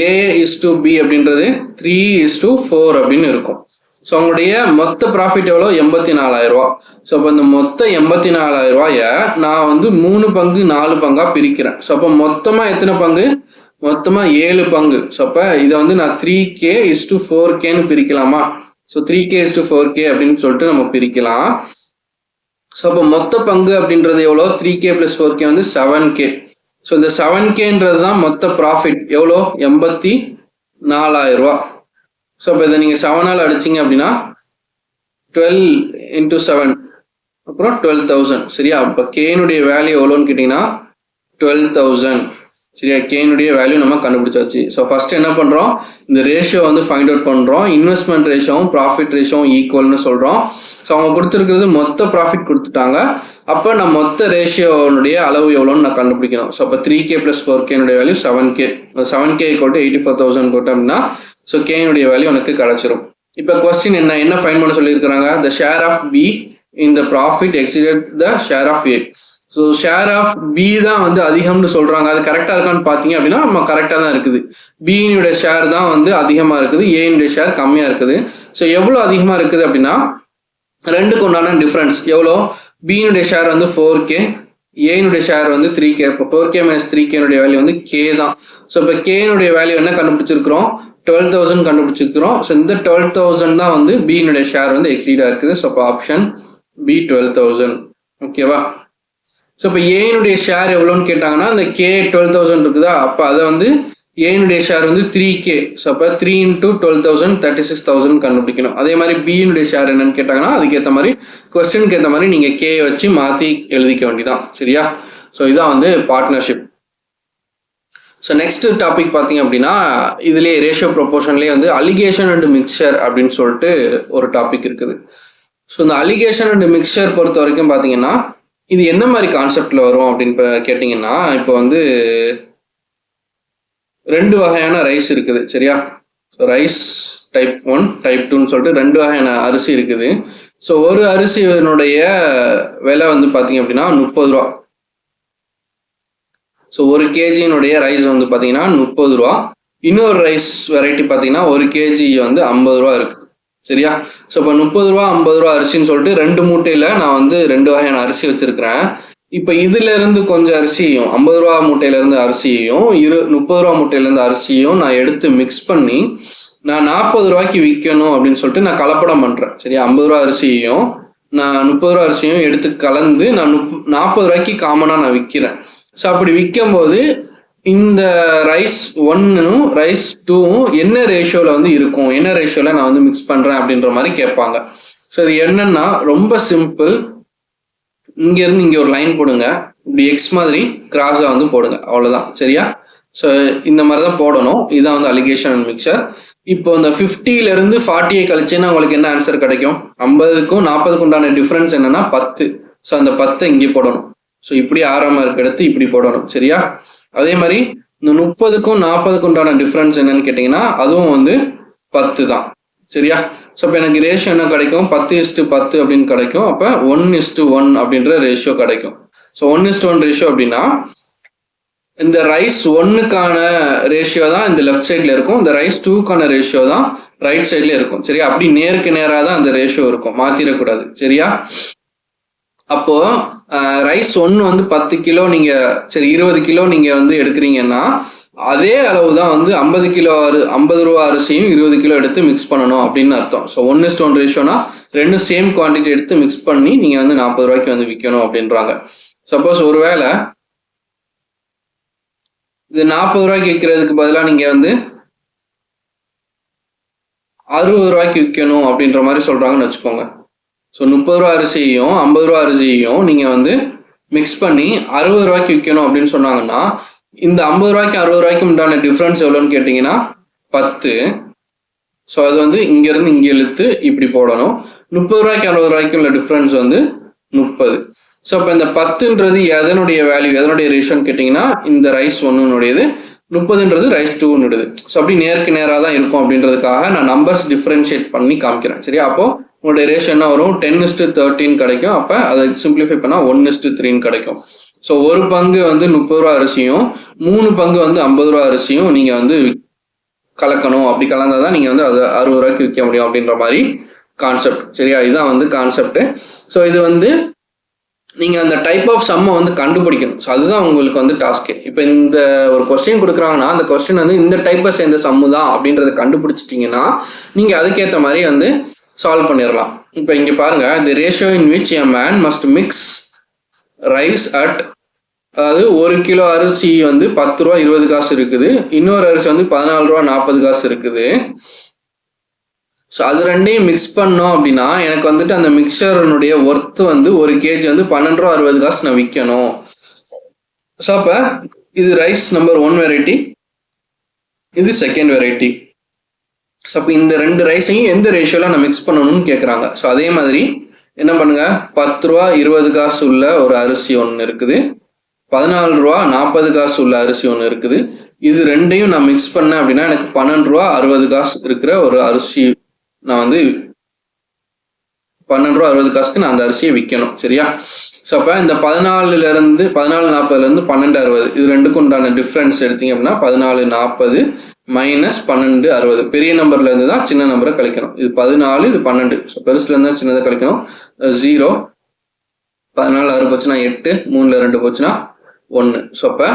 A:B அப்படின்றது 3:4 அப்படின்னு இருக்கும். ஸோ அவங்களுடைய மொத்த ப்ராஃபிட் எவ்வளோ 84,000 ரூபா. ஸோ அப்போ இந்த மொத்த 84,000 ரூபாய நான் வந்து 3 பங்கு 4 பங்கா பிரிக்கிறேன். ஸோ அப்போ மொத்தமா எத்தனை பங்கு, மொத்தமா 7 பங்கு. ஸோ அப்போ இதை வந்து நான் 3K:4Kன்னு பிரிக்கலாமா? ஸோ 3K:4K அப்படின்னு சொல்லிட்டு நம்ம பிரிக்கலாம். ஸோ அப்போ மொத்த பங்கு அப்படின்றது எவ்வளோ, 3K + 4K வந்து 7K. ஸோ இந்த 7Kன்றது தான் மொத்த ப்ராஃபிட் எவ்வளோ 84,000 ரூபா. ஸோ இப்போ இதை நீங்கள் 7ஆல் அடிச்சிங்க அப்படின்னா 12 × 7 அப்புறம் 12,000. சரியா? அப்போ கேனுடைய வேல்யூ எவ்வளோன்னு கேட்டிங்கன்னா 12,000. சரியா? கேனுடைய வேல்யூ நம்ம கண்டுபிடிச்சாச்சு. ஸோ ஃபர்ஸ்ட் என்ன பண்ணுறோம், இந்த ரேஷியோ வந்து ஃபைண்ட் அவுட் பண்ணுறோம். இன்வெஸ்ட்மெண்ட் ரேஷியோவும் ப்ராஃபிட் ரேஷியோவும் ஈக்குவல்னு சொல்கிறோம். ஸோ அவங்க கொடுத்துருக்கிறது மொத்த ப்ராஃபிட் கொடுத்துட்டாங்க. அப்போ நான் மொத்த ரேஷியோனுடைய அளவு எவ்வளோன்னு நான் கண்டுபிடிக்கணும். ஸோ அப்போ 3K + 4Kனுடைய வேல்யூ 7K. 7K = 84,000 போட்டோம் அப்படின்னா ஸோ கேனுடைய வேல்யூ எனக்கு கிடைச்சிரும். இப்போ கொஸ்டின் என்ன ஃபைண்ட் பண்ண சொல்லியிருக்கிறாங்க, the share of B in the profit exceeded the share of A. So share of B தான் வந்து அதிகம்னு சொல்றாங்க. அது கரெக்டா இருக்கான்னு பார்த்தீங்க அப்படின்னா நம்ம கரெக்டாக தான் இருக்குது. பியினுடைய ஷேர் தான் வந்து அதிகமாக இருக்குது, ஏனுடைய ஷேர் கம்மியாக இருக்குது. ஸோ எவ்வளோ அதிகமாக இருக்குது அப்படின்னா ரெண்டுக்கு உண்டான டிஃப்ரென்ஸ் எவ்வளோ, பியினுடைய ஷேர் வந்து 4K, ஏனுடைய ஷேர் வந்து 3K. இப்போ 4K - 3Kனுடைய வேல்யூ வந்து K தான். ஸோ இப்போ கேனுடைய வேல்யூ என்ன கண்டுபிடிச்சிருக்கிறோம், 12,000 கண்டுபிடிச்சிருக்கிறோம். ஸோ இந்த 12,000 தான் வந்து பியினுடைய ஷேர் வந்து எக்ஸீடாக இருக்குது. ஸோ இப்போ ஆப்ஷன் B 12,000. ஓகேவா? ஸோ இப்போ ஏனுடைய ஷேர் எவ்வளோன்னு கேட்டாங்கன்னா இந்த K 12,000 இருக்குதா, அப்போ அதை வந்து ஏனுடைய ஷேர் வந்து 3K. ஸோ அப்போ 3 × 12,000 36,000 கண்டுபிடிக்கணும். அதே மாதிரி பியினுடைய ஷேர் என்னன்னு கேட்டாங்கன்னா அதுக்கேற்ற மாதிரி கொஸ்டினுக்கு ஏற்ற மாதிரி நீங்கள் K வச்சு மாற்றி எழுதிக்க வேண்டியதான். சரியா? ஸோ இதான் வந்து பார்ட்னர்ஷிப். ஸோ நெக்ஸ்ட் டாபிக் பார்த்தீங்க அப்படின்னா இதுலேயே ரேஷியோ ப்ரொபோர்ஷன்லேயே வந்து அலிகேஷன் அண்ட் மிக்சர் அப்படின்னு சொல்லிட்டு ஒரு டாபிக் இருக்குது. ஸோ இந்த அலிகேஷன் அண்ட் மிக்சர் பொறுத்த வரைக்கும் பார்த்தீங்கன்னா இது என்ன மாதிரி கான்செப்ட்ல வரும் அப்படின்னு கேட்டிங்கன்னா இப்போ வந்து 2 வகையான ரைஸ் இருக்குது. சரியா? ஸோ ரைஸ் டைப் 1 டைப் 2ன்னு சொல்லிட்டு 2 வகையான அரிசி இருக்குது. ஸோ ஒரு அரிசியினுடைய விலை வந்து பார்த்தீங்க அப்படின்னா 30 ரூபா. ஸோ 1 kgனுடைய ரைஸ் வந்து பார்த்தீங்கன்னா 30 ரூபா. இன்னொரு ரைஸ் வெரைட்டி பார்த்தீங்கன்னா 1 kg வந்து 50 ரூபா இருக்குது. சரியா? ஸோ இப்போ 30 ரூபா 50 ரூபா அரிசின்னு சொல்லிட்டு 2 மூட்டையில் நான் வந்து 2 வகையான அரிசி வச்சிருக்கிறேன். இப்போ இதுல இருந்து கொஞ்சம் அரிசியும் 50 ரூபா மூட்டையில இருந்து அரிசியையும் 30 ரூபா மூட்டையில இருந்து அரிசியும் நான் எடுத்து மிக்ஸ் பண்ணி நான் 40 ரூபாய்க்கு விற்கணும் அப்படின்னு சொல்லிட்டு நான் கலப்படம் பண்றேன். சரியா, 50 ரூபா அரிசியையும் நான் 30 ரூபா அரிசியும் எடுத்து கலந்து நான் 40 ரூபாய்க்கு காமனா நான் விற்கிறேன். ஸோ அப்படி விற்கும் போது இந்த ரைஸ் 1ம் ரைஸ் 2ம் என்ன ரேஷியோல வந்து இருக்கும், என்ன ரேஷியோல நான் வந்து மிக்ஸ் பண்றேன் அப்படின்ற மாதிரி கேட்பாங்க. ஸோ இது என்னன்னா ரொம்ப சிம்பிள். இங்க இருந்து இங்க ஒரு லைன் போடுங்க, இப்படி எக்ஸ் மாதிரி கிராஸா வந்து போடுங்க, அவ்வளவுதான். சரியா, ஸோ இந்த மாதிரி தான் போடணும். இதுதான் வந்து அலிகேஷன் அண்ட் மிக்சர். இப்போ இந்த 50ல இருந்து 40 கழிச்சுன்னா உங்களுக்கு என்ன ஆன்சர் கிடைக்கும்? 50க்கும் 40க்கும் உண்டான டிஃபரன்ஸ் என்னன்னா 10. ஸோ அந்த 10 இங்கே போடணும். ஸோ இப்படி ஆறாம இருக்க எடுத்து இப்படி போடணும். சரியா, அதே மாதிரி இந்த 30க்கும் 40க்கும் உண்டான டிஃபரன்ஸ் என்னன்னு கேட்டீங்கன்னா அதுவும் வந்து 10 தான். சரியா, ஸோ இப்போ எனக்கு ரேஷியோ என்ன கிடைக்கும்? 10:10 அப்படின்னு கிடைக்கும். அப்போ 1:1 அப்படின்ற ரேஷியோ கிடைக்கும். ஸோ 1:1 ரேஷியோ அப்படின்னா இந்த ரைஸ் 1க்கான ரேஷியோ தான் இந்த லெஃப்ட் சைட்ல இருக்கும், இந்த ரைஸ் 2க்கான ரேஷியோ தான் ரைட் சைட்ல இருக்கும். சரியா, அப்படி நேருக்கு நேராக தான் அந்த ரேஷியோ இருக்கும், மாத்திரக்கூடாது. சரியா, அப்போ ரைஸ் 1 வந்து 10 கிலோ நீங்க 20 கிலோ நீங்க வந்து எடுக்கிறீங்கன்னா அதே அளவு தான் வந்து 50 ரூபா அரிசியும் 20 கிலோ எடுத்து மிக்ஸ் பண்ணணும் அப்படின்னு அர்த்தம். ஸோ 1:1 ரேஷியோனா ரெண்டும் சேம் குவான்டிட்டி எடுத்து மிக்ஸ் பண்ணி நீங்க வந்து 40 ரூபாய்க்கு வந்து விற்கணும் அப்படின்றாங்க. சப்போஸ் ஒருவேளை இது 40 ரூபாய்க்கு விற்கிறதுக்கு பதிலாக நீங்க வந்து 60 ரூபாய்க்கு விற்கணும் அப்படின்ற மாதிரி சொல்றாங்கன்னு வச்சுக்கோங்க. ஸோ 30 ரூபா அரிசியையும் 50 ரூபா அரிசியையும் நீங்க வந்து மிக்ஸ் பண்ணி 60 ரூபாய்க்கு விற்கணும் அப்படின்னு சொன்னாங்கன்னா இந்த 50 ரூபாய்க்கு 60 ரூபாய்க்கு உண்டான டிஃபரன்ஸ் எவ்வளோன்னு கேட்டீங்கன்னா 10. ஸோ அது வந்து இங்க இருந்து இங்க இழுத்து இப்படி போடணும். 30 ரூபாய்க்கு 60 ரூபாய்க்கு உள்ள டிஃபரன்ஸ் வந்து 30. ஸோ அப்போ இந்த 10ன்றது எதனுடைய வேல்யூ, எதனுடைய ரேஷியோன்னு கேட்டீங்கன்னா இந்த ரைஸ் 1னுடையது, 30ன்றது ரைஸ் 2னுடையது. ஸோ அப்படி நேருக்கு நேராக தான் இருக்கும் அப்படின்றதுக்காக நான் நம்பர்ஸ் டிஃபரன்ஷியேட் பண்ணி காமிக்கிறேன். சரியா, அப்போ உங்களுடைய ரேஷியோ என்ன வரும்? 10:13 கிடைக்கும். அப்போ அதை சிம்பிளிஃபை பண்ணா 1:3 கிடைக்கும். ஸோ ஒரு பங்கு வந்து 30 ரூபா அரிசியும் 3 பங்கு வந்து 50 ரூபா அரிசியும் நீங்க வந்து கலக்கணும். அப்படி கலந்தாதான் நீங்க வந்து அதை 60 ரூபாய்க்கு விற்க முடியும் அப்படின்ற மாதிரி கான்செப்ட். சரியா, இதுதான் வந்து கான்செப்ட். ஸோ இது வந்து நீங்க அந்த டைப் ஆஃப் சம்மை வந்து கண்டுபிடிக்கணும். ஸோ அதுதான் உங்களுக்கு வந்து டாஸ்க்கு. இப்போ இந்த ஒரு கொஸ்டின் கொடுக்குறாங்கன்னா அந்த கொஸ்டின் வந்து இந்த டைப்பை சேர்ந்த சம்மு தான் அப்படின்றத கண்டுபிடிச்சிட்டிங்கன்னா நீங்க அதுக்கேற்ற மாதிரி வந்து சால்வ் பண்ணிடலாம். இப்போ இங்க பாருங்க, தி ratio in which a man must mix rice at, அதாவது 1 கிலோ அரிசி வந்து 10 ரூபா 20 காசு இருக்குது, இன்னொரு அரிசி வந்து 14 ரூபா 40 காசு இருக்குது. ஸோ அது ரெண்டையும் மிக்ஸ் பண்ணோம் அப்படின்னா எனக்கு வந்துட்டு அந்த மிக்சரனுடைய ஒர்த்து வந்து 1 kg வந்து 12 ரூபா 60 காசு நான் விற்கணும். ஸோ அப்போ இது ரைஸ் நம்பர் 1 வெரைட்டி, இது செகண்ட் வெரைட்டி. ஸோ அப்போ இந்த 2 ரைஸையும் எந்த ரேஷியோல நான் மிக்ஸ் பண்ணணும்னு கேட்குறாங்க. ஸோ அதே மாதிரி என்ன பண்ணுங்க, 10 ரூபா 20 காசு உள்ள ஒரு அரிசி ஒன்று இருக்குது, 14 ரூபா 40 காசு உள்ள அரிசி ஒன்று இருக்குது. இது ரெண்டையும் நான் மிக்ஸ் பண்ணேன் அப்படின்னா எனக்கு 12 ரூபா 60 காசு இருக்கிற ஒரு அரிசி நான் வந்து 12 ரூபா 60 காசுக்கு நான் அந்த அரிசியை விற்கணும். சரியா, ஸோ அப்போ இந்த 14:40 12:60 இது ரெண்டுக்கும் உண்டான டிஃப்ரென்ஸ் எடுத்தீங்க அப்படின்னா 14:40 மைனஸ் 12:60. பெரிய நம்பர்ல இருந்து தான் சின்ன நம்பரை கழிக்கணும். இது 14, இது 12. ஸோ பெருசுல இருந்து தான் சின்னதை கழிக்கணும். 0 14 6 போச்சுன்னா 8, 3ல 2 போச்சுன்னா 1. ஸோ அப்போ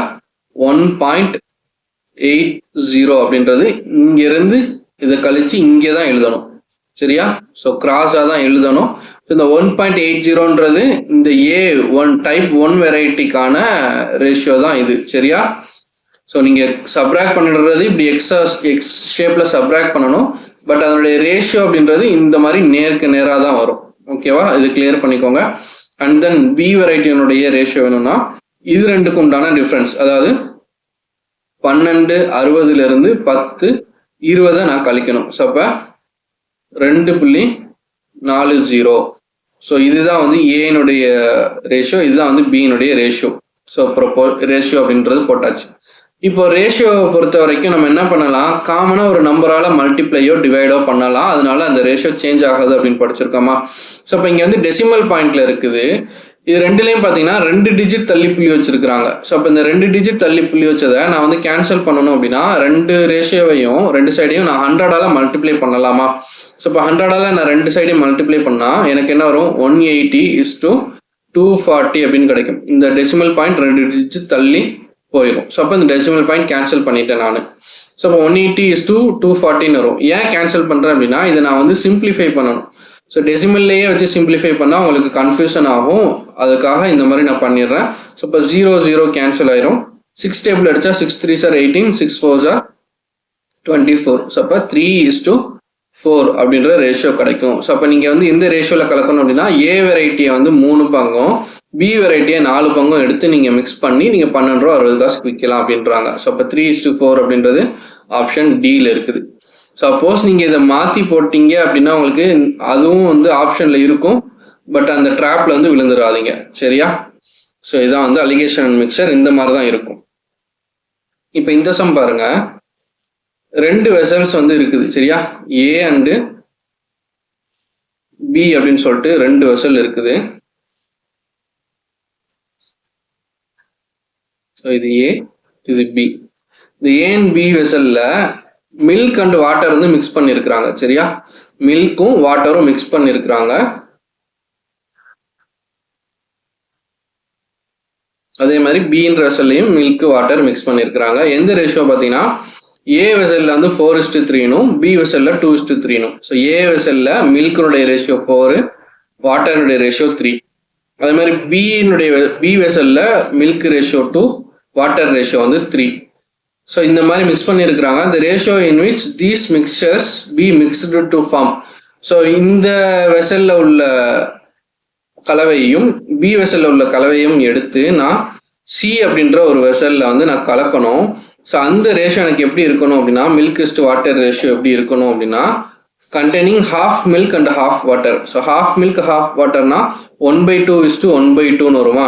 1.80 அப்படின்றது இங்க இருந்து இதை கழிச்சு இங்கே தான் எழுதணும். சரியா, ஸோ கிராஸாக தான் எழுதணும். இந்த 1.80ன்றது இந்த A1 டைப் 1 வெரைட்டிக்கான ரேஷியோ தான் இது. சரியா, ஸோ நீங்கள் சப்ராக்ட் பண்ணிடுறது இப்படி எக்ஸ் ஷேப்பில் சப்ராக்ட் பண்ணணும். பட் அதனுடைய ரேஷியோ அப்படின்றது இந்த மாதிரி நேருக்கு நேராக தான் வரும். ஓகேவா, இது கிளியர் பண்ணிக்கோங்க. அண்ட் தென் பி வெரைட்டியினுடைய ரேஷியோ வேணும்னா இது ரெண்டுக்கும் உண்டான டிஃப்ரென்ஸ், அதாவது 12:60 10:20 நான் கழிக்கணும். ஸோ அப்போ 2.40. ஸோ இதுதான் வந்து ஏனுடைய ரேஷியோ, இதுதான் வந்து பியினுடைய ரேஷியோ. ஸோ ரேஷியோ அப்படின்றது போட்டாச்சு. இப்போ ரேஷியோவை பொறுத்த வரைக்கும் நம்ம என்ன பண்ணலாம், காமனாக ஒரு நம்பரால் மல்டிப்ளையோ டிவைடோ பண்ணலாம். அதனால அந்த ரேஷியோ சேஞ்ச் ஆகாது அப்படின்னு படிச்சிருக்கோமா. ஸோ இப்போ இங்கே வந்து டெசிமல் பாயிண்ட்ல இருக்குது. இது ரெண்டுலேயும் பார்த்தீங்கன்னா 2 டிஜிட் தள்ளி புள்ளி வச்சிருக்காங்க. ஸோ அப்போ இந்த 2 டிஜிட் தள்ளி புள்ளி வச்சதை நான் வந்து கேன்சல் பண்ணணும் அப்படின்னா 2 ரேஷியோவையும் 2 சைடையும் நான் 100ஆல மல்டிப்ளை பண்ணலாமா. ஸோ இப்போ 100ஆல நான் 2 சைடையும் மல்டிப்ளை பண்ணால் எனக்கு என்ன வரும், 180:100. 240 அப்படின்னு கிடைக்கும். இந்த டெசிமல் பாயிண்ட் 2 டிஜிட் தள்ளி போயிடும். ஸோ அப்போ இந்த டெசிமல் பாயிண்ட் கேன்சல் பண்ணிட்டேன் நான். ஸோ அப்போ 180:240 வரும். ஏன் கேன்சல் பண்ணுறேன் அப்படின்னா இதை நான் வந்து சிம்பிளிஃபை பண்ணணும். ஸோ டெசிமல்லையே வச்சு சிம்பிளிஃபை பண்ணால் உங்களுக்கு கன்ஃபியூஷன் ஆகும். அதுக்காக இந்த மாதிரி நான் பண்ணிடுறேன். ஸோ இப்போ 0 கேன்சல் ஆயிரும். 6 டேபிள் அடிச்சா 6 3s are 18, 6 4s are 24. So அப்போ 3:4 அப்படின்ற ரேஷியோ கிடைக்கும். ஸோ அப்போ நீங்கள் வந்து எந்த ரேஷியோவில் கலக்கணும் அப்படின்னா ஏ வெரைட்டியை வந்து 3 பங்கும் பி வெரைட்டியை 4 பங்கும் எடுத்து நீங்கள் மிக்ஸ் பண்ணி நீங்கள் 12 ரூபா 60 காசு விற்கலாம் அப்படின்றாங்க. ஸோ அப்போ 3:4 அப்படின்றது ஆப்ஷன் டியில் இருக்குது. சப்போஸ் நீங்கள் இதை மாற்றி போட்டீங்க அப்படின்னா உங்களுக்கு அதுவும் வந்து ஆப்ஷனில் இருக்கும். பட் அந்த ட்ராப்பில் வந்து விழுந்துடாதீங்க. சரியா? ஸோ இதான் வந்து அலிகேஷன் அண்ட் மிக்சர் இந்த மாதிரி தான் இருக்கும். இப்போ இந்த சம் பாருங்க, 2 வெசல்ஸ் வந்து இருக்குது. சரியா? ஏ அண்டு பி அப்படின்னு சொல்லிட்டு 2 வெசல் இருக்குது. ஸோ இது ஏ, இது பி. இந்த ஏ அண்ட் பி வெசல்ல மில்க் அண்ட் வாட்டர் வந்து மிக்ஸ் பண்ணியிருக்கிறாங்க. சரியா? மில்க்கும் வாட்டரும் மிக்ஸ் பண்ணியிருக்கிறாங்க. அதே மாதிரி பின்ற வெசல்லையும் மில்க் வாட்டர் மிக்ஸ் பண்ணியிருக்கிறாங்க. எந்த ரேஷியோ பார்த்தீங்கன்னா ஏ வெசல்ல வந்து 4:3னும் பி வெசல்ல 2:3னும். ஸோ ஏ வெசல்ல மில்கினுடைய ரேஷியோ 4, வாட்டருடைய ரேஷியோ 3. அதே மாதிரி பி வெசல்ல மில்க் ரேஷியோ 2, வாட்டர் ரேஷியோ வந்து 3. ஸோ இந்த மாதிரி மிக்ஸ் பண்ணியிருக்கிறாங்க. the ratio in which these mixtures be mixed to form. So இந்த வெசல்ல உள்ள கலவையும் பி வெசல்ல உள்ள கலவையும் எடுத்து நான் சி அப்படின்ற ஒரு வெசல்ல வந்து நான் கலக்கணும். ஸோ அந்த ரேஷியோ எனக்கு எப்படி இருக்கணும் அப்படின்னா மில்க் இஸ்ட் வாட்டர் ரேஷியோ எப்படி இருக்கணும் அப்படின்னா containing half milk and half water. So half milk half waterனா 1/2:1/2ன்னு வருமா?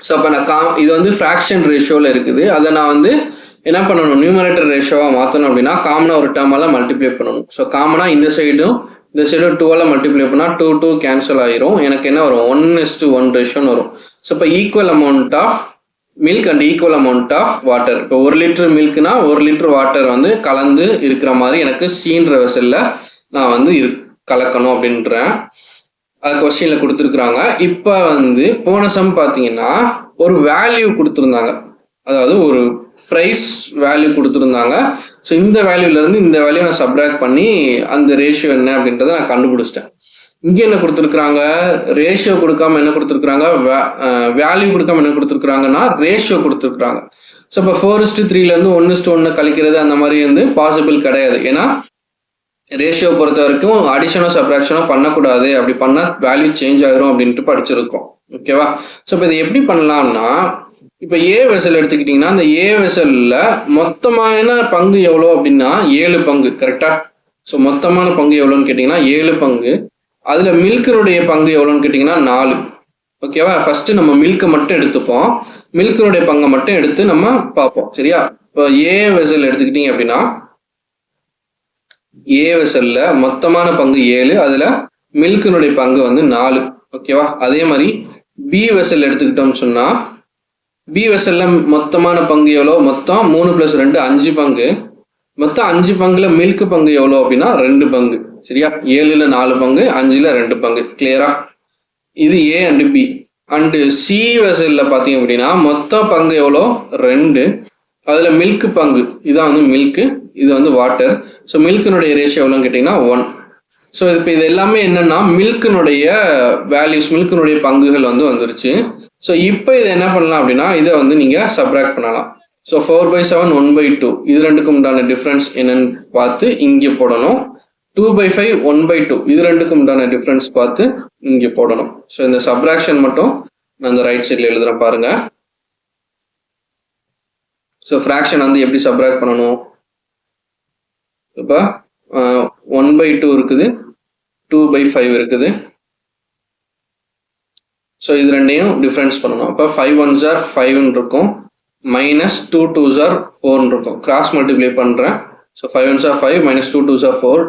ஸோ அப்போ நான் இது வந்து ஃப்ராக்ஷன் ரேஷியோவில் இருக்குது. அதை நான் வந்து என்ன பண்ணணும், நியூமரேட்டர் ரேஷியோவாக மாற்றணும் அப்படின்னா காமனாக ஒரு டேர்மால் மல்டிப்ளை பண்ணணும். ஸோ காமனாக இந்த சைடும் 2ஆல் மல்டிப்ளை பண்ணால் 2 கேன்சல் ஆயிரும். எனக்கு என்ன வரும், 1:1 ரேஷியோன்னு வரும். ஸோ இப்போ equal amount of milk and equal amount of water. இப்போ 1 லிட்டர் மில்க்னா 1 லிட்டர் வாட்டர் வந்து கலந்து இருக்கிற மாதிரி எனக்கு சீன்ற வெசல்ல நான் வந்து கலக்கணும் அப்படின்றேன். அது கொஸ்டின்ல கொடுத்துருக்குறாங்க. இப்போ வந்து போன சம் பார்த்தீங்கன்னா ஒரு வேல்யூ கொடுத்துருந்தாங்க, அதாவது ஒரு ப்ரைஸ் வேல்யூ கொடுத்துருந்தாங்க. ஸோ இந்த வேல்யூலேருந்து இந்த வேல்யூ நான் சப்ராக்ட் பண்ணி அந்த ரேஷியோ என்ன அப்படின்றத நான் கண்டுபிடிச்சிட்டேன். இங்கே என்ன கொடுத்துருக்குறாங்க, ரேஷியோ கொடுக்காம என்ன கொடுத்துருக்குறாங்க, வேல்யூ கொடுக்காம என்ன கொடுத்துருக்குறாங்கன்னா ரேஷியோ கொடுத்துருக்குறாங்க. ஸோ இப்போ 4:3லேருந்து 1:1 கழிக்கிறது அந்த மாதிரி வந்து பாசிபிள் கிடையாது. ஏன்னா ரேஷியோ பொறுத்த வரைக்கும் அடிஷனோ சப்ராக்ஷனோ பண்ணக்கூடாது. அப்படி பண்ணால் வேல்யூ சேஞ்ச் ஆகிரும் அப்படின்ட்டு படிச்சிருக்கோம். ஓகேவா? ஸோ இப்போ இதை எப்படி பண்ணலாம்னா இப்போ ஏ வெசல் எடுத்துக்கிட்டிங்கன்னா அந்த ஏ வெசலில் மொத்தமான பங்கு எவ்வளோ அப்படின்னா 7 பங்கு. கரெக்டாக? ஸோ மொத்தமான பங்கு எவ்வளோன்னு கேட்டிங்கன்னா 7 பங்கு. அதில் மில்கினுடைய பங்கு எவ்வளோன்னு கேட்டிங்கன்னா 4. ஓகேவா? ஃபஸ்ட்டு நம்ம மில்கை மட்டும் எடுத்துப்போம். மில்கினுடைய பங்கை மட்டும் எடுத்து நம்ம பார்ப்போம். சரியா? இப்போ ஏ வெசல் எடுத்துக்கிட்டிங்க அப்படின்னா ஏ வெசல்ல மொத்தமான பங்கு 7, அதில் மில்கினுடைய பங்கு வந்து 4. ஓகேவா? அதே மாதிரி பி வெசல் எடுத்துக்கிட்டோம்னு சொன்னால் பி வெசல்ல மொத்தமான பங்கு எவ்வளோ, மொத்தம் 3 + 2 5 பங்கு. மொத்தம் 5 பங்குல மில்க் பங்கு எவ்வளோ அப்படின்னா 2 பங்கு. சரியா? 7ல் 4 பங்கு, 5ல் 2 பங்கு. கிளியரா? இது A and B. And C வெசல்ல பார்த்தீங்க அப்படின்னா மொத்த பங்கு எவ்வளோ 2, அதில் மில்க் பங்கு இதான் வந்து மில்க்கு, இது வந்து வாட்டர். ஸோ மில்கினுடைய ரேஷியோ எவ்வளோன்னு கேட்டிங்கன்னா 1. ஸோ இப்போ இது எல்லாமே என்னன்னா மில்கினுடைய வேல்யூஸ், மில்கினுடைய பங்குகள் வந்து வந்துருச்சு. ஸோ இப்போ இதை என்ன பண்ணலாம் அப்படின்னா இதை வந்து நீங்கள் சப்ராக்ட் பண்ணலாம். ஸோ 4/7 1/2 இது ரெண்டுக்கும் உண்டான டிஃப்ரென்ஸ் என்னன்னு பார்த்து இங்கே போடணும். 2/5 1/2 இது ரெண்டுக்கும் உண்டான டிஃப்ரென்ஸ் பார்த்து இங்கே போடணும். ஸோ இந்த சப்ராக்ஷன் மட்டும் நான் இந்த ரைட் சைடில் எழுதுறேன் பாருங்க. ஸோ ஃப்ராக்ஷன் வந்து எப்படி சப்ராக்ட் பண்ணணும், இப்போ 1/2 இருக்குது, 2/5 இருக்குது. ஸோ இது ரெண்டையும் டிஃப்ரென்ஸ் பண்ணணும். அப்போ 5 1s are 5 இருக்கும், மைனஸ் 2 2s are 4 இருக்கும். கிராஸ் மல்டிப்ளை பண்ணுறேன். So 5 1s are 5 minus 2 2s are 4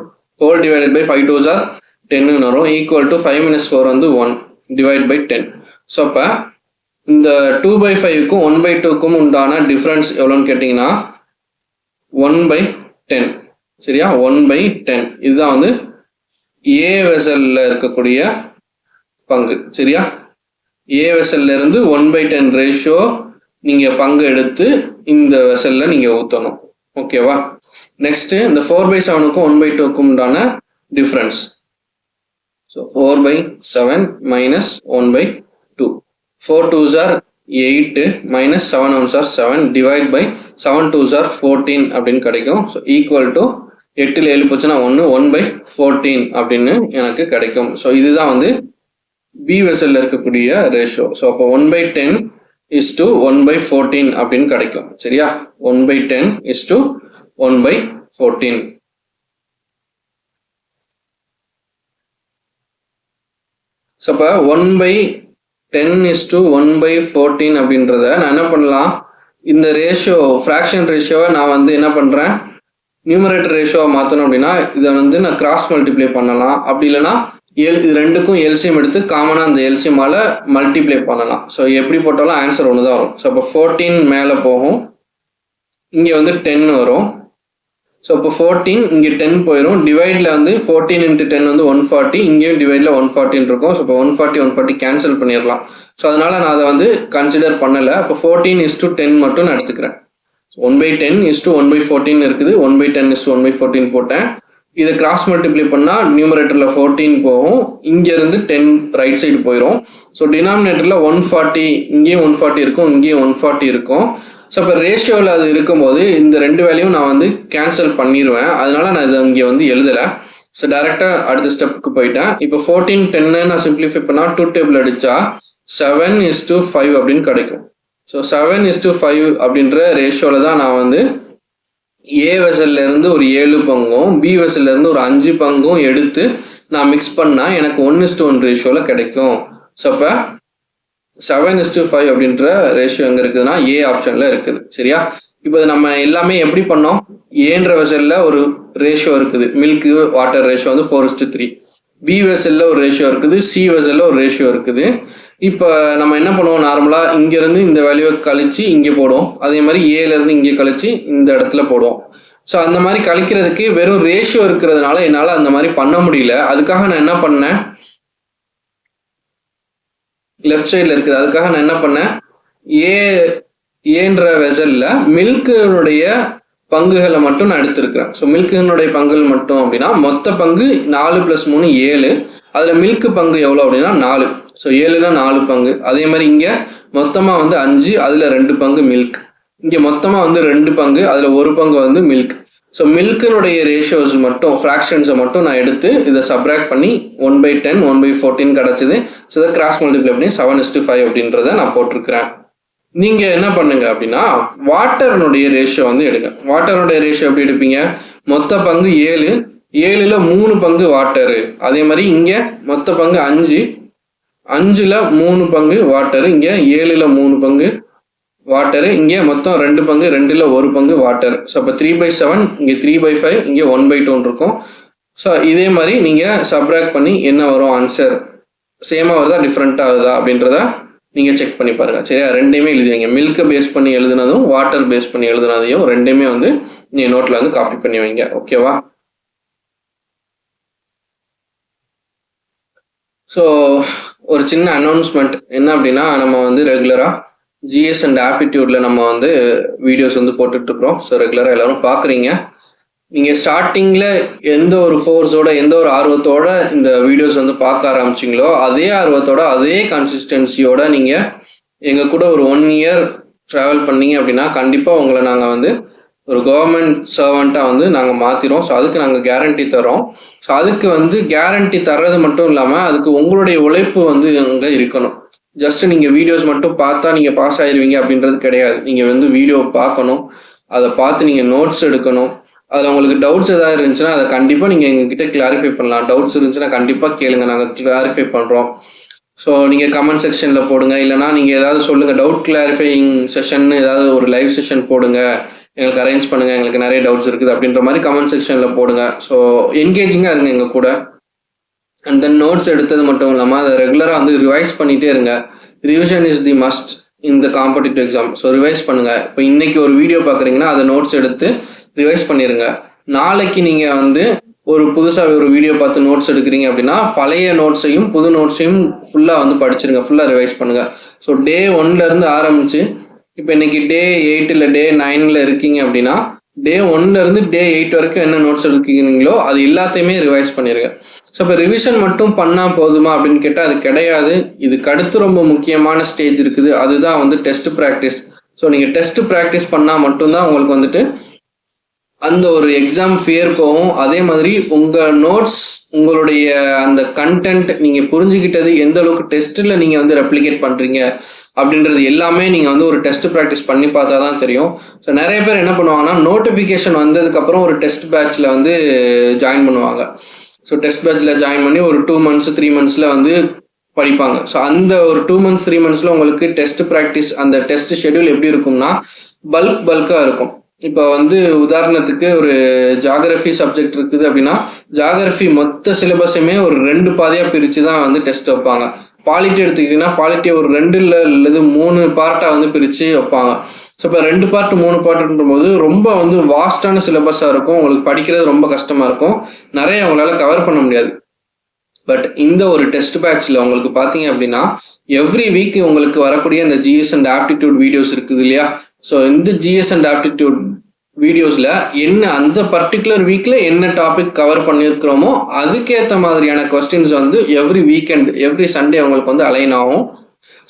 whole divided by 5 2s are 10 வரும். ஈக்குவல் டு 5 - 4 வந்து 1 டிவைட் பை 10. ஸோ அப்போ இந்த 2/5க்கும் 1/2க்கும் உண்டான டிஃப்ரென்ஸ் எவ்வளோன்னு கேட்டிங்கன்னா 1/10. சரியா? 1/10 இதுதான் வந்து ஏ வெசல்ல இருக்கக்கூடிய பங்கு. சரியா? ஏ வெசல்ல இருந்து 1/10 ரேஷியோ நீங்கள் பங்கு எடுத்து இந்த வெசலில் நீங்கள் ஊற்றணும். ஓகேவா? நெக்ஸ்ட்டு இந்த 4/7க்கும் 1/2க்கும் உண்டான difference. So 4/7 minus 1/2. 4 2s are 8 minus 7 1s are 7 divide by 7 2s are 14 அப்படின்னு கிடைக்கும். ஸோ ஈக்குவல் டு 8ல் 7 போச்சுன்னா 1 1/14 அப்படின்னு எனக்கு கிடைக்கும். ஸோ இதுதான் வந்து பி வெசல்ல இருக்கக்கூடிய ரேஷியோ. ஸோ அப்போ 1/10 is to 1/14 அப்படின்னு கிடைக்கும். சரியா? 1/10 is to 1/14. ஸோ அப்போ 1/10 is to 1/14 அப்படின்றத நான் என்ன பண்ணலாம், இந்த ரேஷியோ ஃப்ராக்ஷன் ரேஷியோவை நான் வந்து என்ன பண்ணுறேன், நியூமரேட்டர் ரேஷியோவை மாற்றணும் அப்படின்னா இதை வந்து நான் கிராஸ் மல்டிப்ளை பண்ணலாம். அப்படி இல்லைன்னா இது ரெண்டுக்கும் எல்சிஎம் எடுத்து காமனாக அந்த எல்சிஎம்மால் மல்டிப்ளை பண்ணலாம். ஸோ எப்படி போட்டாலும் ஆன்சர் ஒன்று தான் வரும். ஸோ அப்போ 14 மேலே போகும், இங்கே வந்து 10 வரும். ஸோ இப்போ 14 இங்கே 10 போயிடும். டிவைடில் வந்து 14 × 10 வந்து 140, இங்கேயும் டிவைடில் 140 இருக்கும். ஸோ இப்போ 140 கேன்சல் பண்ணிடலாம். ஸோ அதனால் நான் அதை வந்து கன்சிடர் பண்ணலை. அப்போ 14 is to 10 மட்டும் நான் எடுத்துக்கிறேன். 1/10 is to 1/14 இருக்குது. 1/10 is to 1/14 போட்டேன். இதை கிராஸ் மல்டிப்ளை பண்ணால் நியூமரேட்டரில் 14 போகும், இங்கேருந்து 10 ரைட் சைடு போயிடும். ஸோ டினாமினேட்டரில் 140, இங்கேயும் 140 இருக்கும், இங்கேயும் 140 இருக்கும். ஸோ இப்போ ரேஷியோவில் அது இருக்கும்போது இந்த ரெண்டு வேலையும் நான் வந்து கேன்சல் பண்ணிடுவேன். அதனால நான் இதை இங்கே வந்து எழுதலை. ஸோ டேரெக்டாக அடுத்த ஸ்டெப்புக்கு போயிட்டேன். இப்போ 14 10 நான் சிம்பிளிஃபை பண்ணால் 2 டேபிள் அடித்தா 7 is to 5 அப்படின்னு கிடைக்கும். ஸோ 7 is to 5 அப்படின்ற ரேஷியோவில் தான் நான் வந்து ஏ வெசல்ல இருந்து ஒரு 7 பங்கும் பி வெசல்ல இருந்து ஒரு 5 பங்கும் எடுத்து நான் மிக்ஸ் பண்ணால் எனக்கு 1:1 ரேஷியோவில் கிடைக்கும். ஸோ அப்போ 7 is to 5 அப்படின்ற ரேஷியோ எங்கே இருக்குதுன்னா ஏ ஆப்ஷனில் இருக்குது. சரியா? இப்போ நம்ம எல்லாமே எப்படி பண்ணோம், ஏன்ற வெசல்ல ஒரு ரேஷியோ இருக்குது, மில்க் வாட்டர் ரேஷியோ வந்து 4:3. பி வெசல்ல ஒரு ரேஷியோ இருக்குது, சி வெசல்ல ஒரு ரேஷியோ இருக்குது. இப்போ நம்ம என்ன பண்ணுவோம், நார்மலாக இங்கேருந்து இந்த வேல்யூவை கழிச்சு இங்கே போடுவோம், அதே மாதிரி ஏலேருந்து இங்கே கழிச்சு இந்த இடத்துல போடுவோம். ஸோ அந்த மாதிரி கழிக்கிறதுக்கு வெறும் ரேஷியோ இருக்கிறதுனால என்னால் அந்த மாதிரி பண்ண முடியல. அதுக்காக நான் என்ன பண்ணேன், லெஃப்ட் சைடில் இருக்குது, அதுக்காக நான் என்ன பண்ணேன், ஏன்ற வெசல்ல மில்கினுடைய பங்குகளை மட்டும் நான் எடுத்திருக்கிறேன். ஸோ மில்கினுடைய பங்குகள் மட்டும் அப்படின்னா மொத்த பங்கு 4 + 3 7, அதில் மில்க் பங்கு எவ்வளோ அப்படின்னா 4. ஸோ 7னா 4 பங்கு. அதே மாதிரி இங்கே மொத்தமாக வந்து 5, அதில் 2 பங்கு மில்க். இங்கே மொத்தமாக வந்து 2 பங்கு, அதில் 1 பங்கு வந்து மில்க். ஸோ மில்கினுடைய ரேஷியோஸ் மட்டும் ஃப்ராக்ஷன்ஸை மட்டும் நான் எடுத்து இதை சப்ராக்ட் பண்ணி 1/10 1/14 கிடச்சிது. ஸோ இதை கிராஸ் மல்டிப்ளை பண்ணி 7 is to 5 அப்படின்றத நான் போட்டிருக்கிறேன். நீங்கள் என்ன பண்ணுங்க அப்படின்னா வாட்டர்னுடைய ரேஷியோ வந்து எடுங்க. வாட்டர்னுடைய ரேஷியோ எப்படி எடுப்பீங்க, மொத்த பங்கு 7, 7ல் 3 பங்கு வாட்டரு. அதே மாதிரி இங்கே மொத்த பங்கு 5, 5ல் 3 பங்கு வாட்டரு. இங்கே 7ல் 3 பங்கு வாட்டரு. இங்கே மொத்தம் 2 பங்கு, 2ல் 1 பங்கு வாட்டர். ஸோ அப்போ 3/7, இங்கே 3/5, இங்கே 1/2 இருக்கும். ஸோ இதே மாதிரி நீங்கள் சப்ராக்ட் பண்ணி என்ன வரும் ஆன்சர், சேமாக வருதா டிஃப்ரெண்ட்டாக ஆகுதா அப்படின்றத நீங்கள் செக் பண்ணி பாருங்கள். சரியா? ரெண்டையுமே எழுதுவீங்க, மில்கை பேஸ் பண்ணி எழுதுனதும் வாட்டர் பேஸ் பண்ணி எழுதுனதையும் ரெண்டையுமே வந்து நீங்கள் நோட்டில் வந்து காப்பி பண்ணி வைங்க. ஓகேவா? ஸோ ஒரு சின்ன அனௌன்ஸ்மெண்ட் என்ன அப்படின்னா, நம்ம வந்து ரெகுலராக ஜிஎஸ் அண்ட் ஆப்டிடியூடில் நம்ம வந்து வீடியோஸ் வந்து போட்டுட்ருக்குறோம். ஸோ ரெகுலராக எல்லோரும் பார்க்குறீங்க. நீங்கள் ஸ்டார்டிங்கில் எந்த ஒரு ஃபோர்ஸோட எந்த ஒரு ஆர்வத்தோட இந்த வீடியோஸ் வந்து பார்க்க ஆரம்பிச்சிங்களோ அதே ஆர்வத்தோட அதே கன்சிஸ்டன்சியோட நீங்கள் எங்கள் கூட ஒரு 1 year ட்ராவல் பண்ணீங்க அப்படின்னா கண்டிப்பாக உங்களை நாங்கள் வந்து ஒரு கவர்மெண்ட் சர்வெண்ட்டாக வந்து நாங்கள் மாற்றிடுவோம். ஸோ அதுக்கு நாங்கள் கேரண்டி தரோம். ஸோ அதுக்கு வந்து கேரண்டி தர்றது மட்டும் இல்லாமல் அதுக்கு உங்களுடைய உழைப்பு வந்து அங்கே இருக்கணும். ஜஸ்ட் நீங்கள் வீடியோஸ் மட்டும் பார்த்தா நீங்கள் பாஸ் ஆயிடுவீங்க அப்படின்றது கிடையாது. நீங்கள் வந்து வீடியோ பார்க்கணும், அதை பார்த்து நீங்கள் நோட்ஸ் எடுக்கணும். அதில் உங்களுக்கு டவுட்ஸ் எதாவது இருந்துச்சுன்னா அதை கண்டிப்பாக நீங்கள் எங்ககிட்ட கிளாரிஃபை பண்ணலாம். டவுட்ஸ் இருந்துச்சுன்னா கண்டிப்பாக கேளுங்க, நாங்கள் கிளாரிஃபை பண்ணுறோம். ஸோ நீங்கள் கமெண்ட் செக்ஷனில் போடுங்க, இல்லைனா நீங்கள் ஏதாவது சொல்லுங்கள், டவுட் கிளாரிஃபையிங் செஷன் ஏதாவது ஒரு லைவ் செஷன் போடுங்க, எங்களுக்கு அரேஞ்ச் பண்ணுங்கள், எங்களுக்கு நிறைய டவுட்ஸ் இருக்குது அப்படின்ற மாதிரி கமெண்ட் செக்ஷனில் போடுங்க. ஸோ என்கேஜிங்காக இருங்க எங்கள் கூட. அண்ட் தென் நோட்ஸ் எடுத்தது மட்டும் இல்லாமல் அதை ரெகுலராக வந்து ரிவைஸ் பண்ணிகிட்டே இருங்க. Revision is the must in the competitive exam. So revise பண்ணுங்கள். இப்போ இன்றைக்கி ஒரு வீடியோ பார்க்குறீங்கன்னா அதை நோட்ஸ் எடுத்து ரிவைஸ் பண்ணிடுங்க. நாளைக்கு நீங்கள் வந்து ஒரு புதுசாக ஒரு வீடியோ பார்த்து நோட்ஸ் எடுக்கிறீங்க அப்படின்னா பழைய நோட்ஸையும் புது நோட்ஸையும் ஃபுல்லாக வந்து படிச்சிருங்க, ஃபுல்லாக ரிவைஸ் பண்ணுங்கள். ஸோ டே 1லேருந்து ஆரம்பித்து இப்போ இன்னைக்கு டே 8 இல்லை டே 9 இருக்கீங்க அப்படின்னா டே 1லேருந்து டே 8 வரைக்கும் என்ன நோட்ஸ் எடுக்கிறீங்களோ அது எல்லாத்தையுமே ரிவைஸ் பண்ணிடுங்க. ஸோ இப்போ ரிவிஷன் மட்டும் பண்ணால் போதுமா அப்படின்னு கேட்டால் அது கிடையாது. இதுக்கு அடுத்து ரொம்ப முக்கியமான ஸ்டேஜ் இருக்குது, அதுதான் வந்து டெஸ்ட் ப்ராக்டிஸ். ஸோ நீங்கள் டெஸ்ட் ப்ராக்டிஸ் பண்ணால் மட்டும்தான் உங்களுக்கு வந்துட்டு அந்த ஒரு எக்ஸாம் ஃபியர் போகும். அதே மாதிரி உங்கள் நோட்ஸ், உங்களுடைய அந்த கண்டென்ட், நீங்கள் புரிஞ்சுக்கிட்டது எந்த அளவுக்கு டெஸ்ட்டில் நீங்கள் வந்து ரெப்ளிகேட் பண்ணுறீங்க அப்படின்றது எல்லாமே நீங்கள் வந்து ஒரு டெஸ்ட் ப்ராக்டிஸ் பண்ணி பார்த்தா தான் தெரியும். ஸோ நிறைய பேர் என்ன பண்ணுவாங்கன்னா நோட்டிஃபிகேஷன் வந்ததுக்கப்புறம் ஒரு டெஸ்ட் பேட்சில் வந்து ஜாயின் பண்ணுவாங்க. ஸோ டெஸ்ட் பேட்சில் ஜாயின் பண்ணி ஒரு 2 months 3 months வந்து படிப்பாங்க. ஸோ அந்த ஒரு 2 months 3 months உங்களுக்கு டெஸ்ட் ப்ராக்டிஸ், அந்த டெஸ்ட் ஷெட்யூல் எப்படி இருக்கும்னா பல்காக இருக்கும். இப்போ வந்து உதாரணத்துக்கு ஒரு ஜாகிரஃபி சப்ஜெக்ட் இருக்குது அப்படின்னா ஜாகிரஃபி மொத்த சிலபஸுமே ஒரு 2 பாதையாக பிரித்து தான் வந்து டெஸ்ட் வைப்பாங்க. பாலிட்டி எடுத்துக்கிட்டிங்கன்னா பாலிட்டியை ஒரு 2 அல்லது 3 பார்ட்டாக வந்து பிரித்து வைப்பாங்க. ஸோ இப்போ 2 பார்ட் 3 பார்ட்டுன்ற போது ரொம்ப வந்து வாஸ்டான சிலபஸாக இருக்கும், உங்களுக்கு படிக்கிறது ரொம்ப கஷ்டமாக இருக்கும், நிறைய அவங்களால கவர் பண்ண முடியாது. பட் இந்த ஒரு டெஸ்ட் பேட்சில் உங்களுக்கு பார்த்தீங்க அப்படின்னா எவ்ரி வீக் உங்களுக்கு வரக்கூடிய இந்த ஜிஎஸ் அண்ட் ஆப்டிடியூட் வீடியோஸ் இருக்குது இல்லையா. ஸோ இந்த ஜிஎஸ் அண்ட் ஆப்டிடியூட் வீடியோஸில் என்ன அந்த பர்டிகுலர் வீக்கில் என்ன டாபிக் கவர் பண்ணியிருக்கிறோமோ அதுக்கேற்ற மாதிரியான கொஸ்டின்ஸ் வந்து எவ்ரி வீக்கெண்ட் எவ்ரி சண்டே உங்களுக்கு வந்து அலைன் ஆகும்.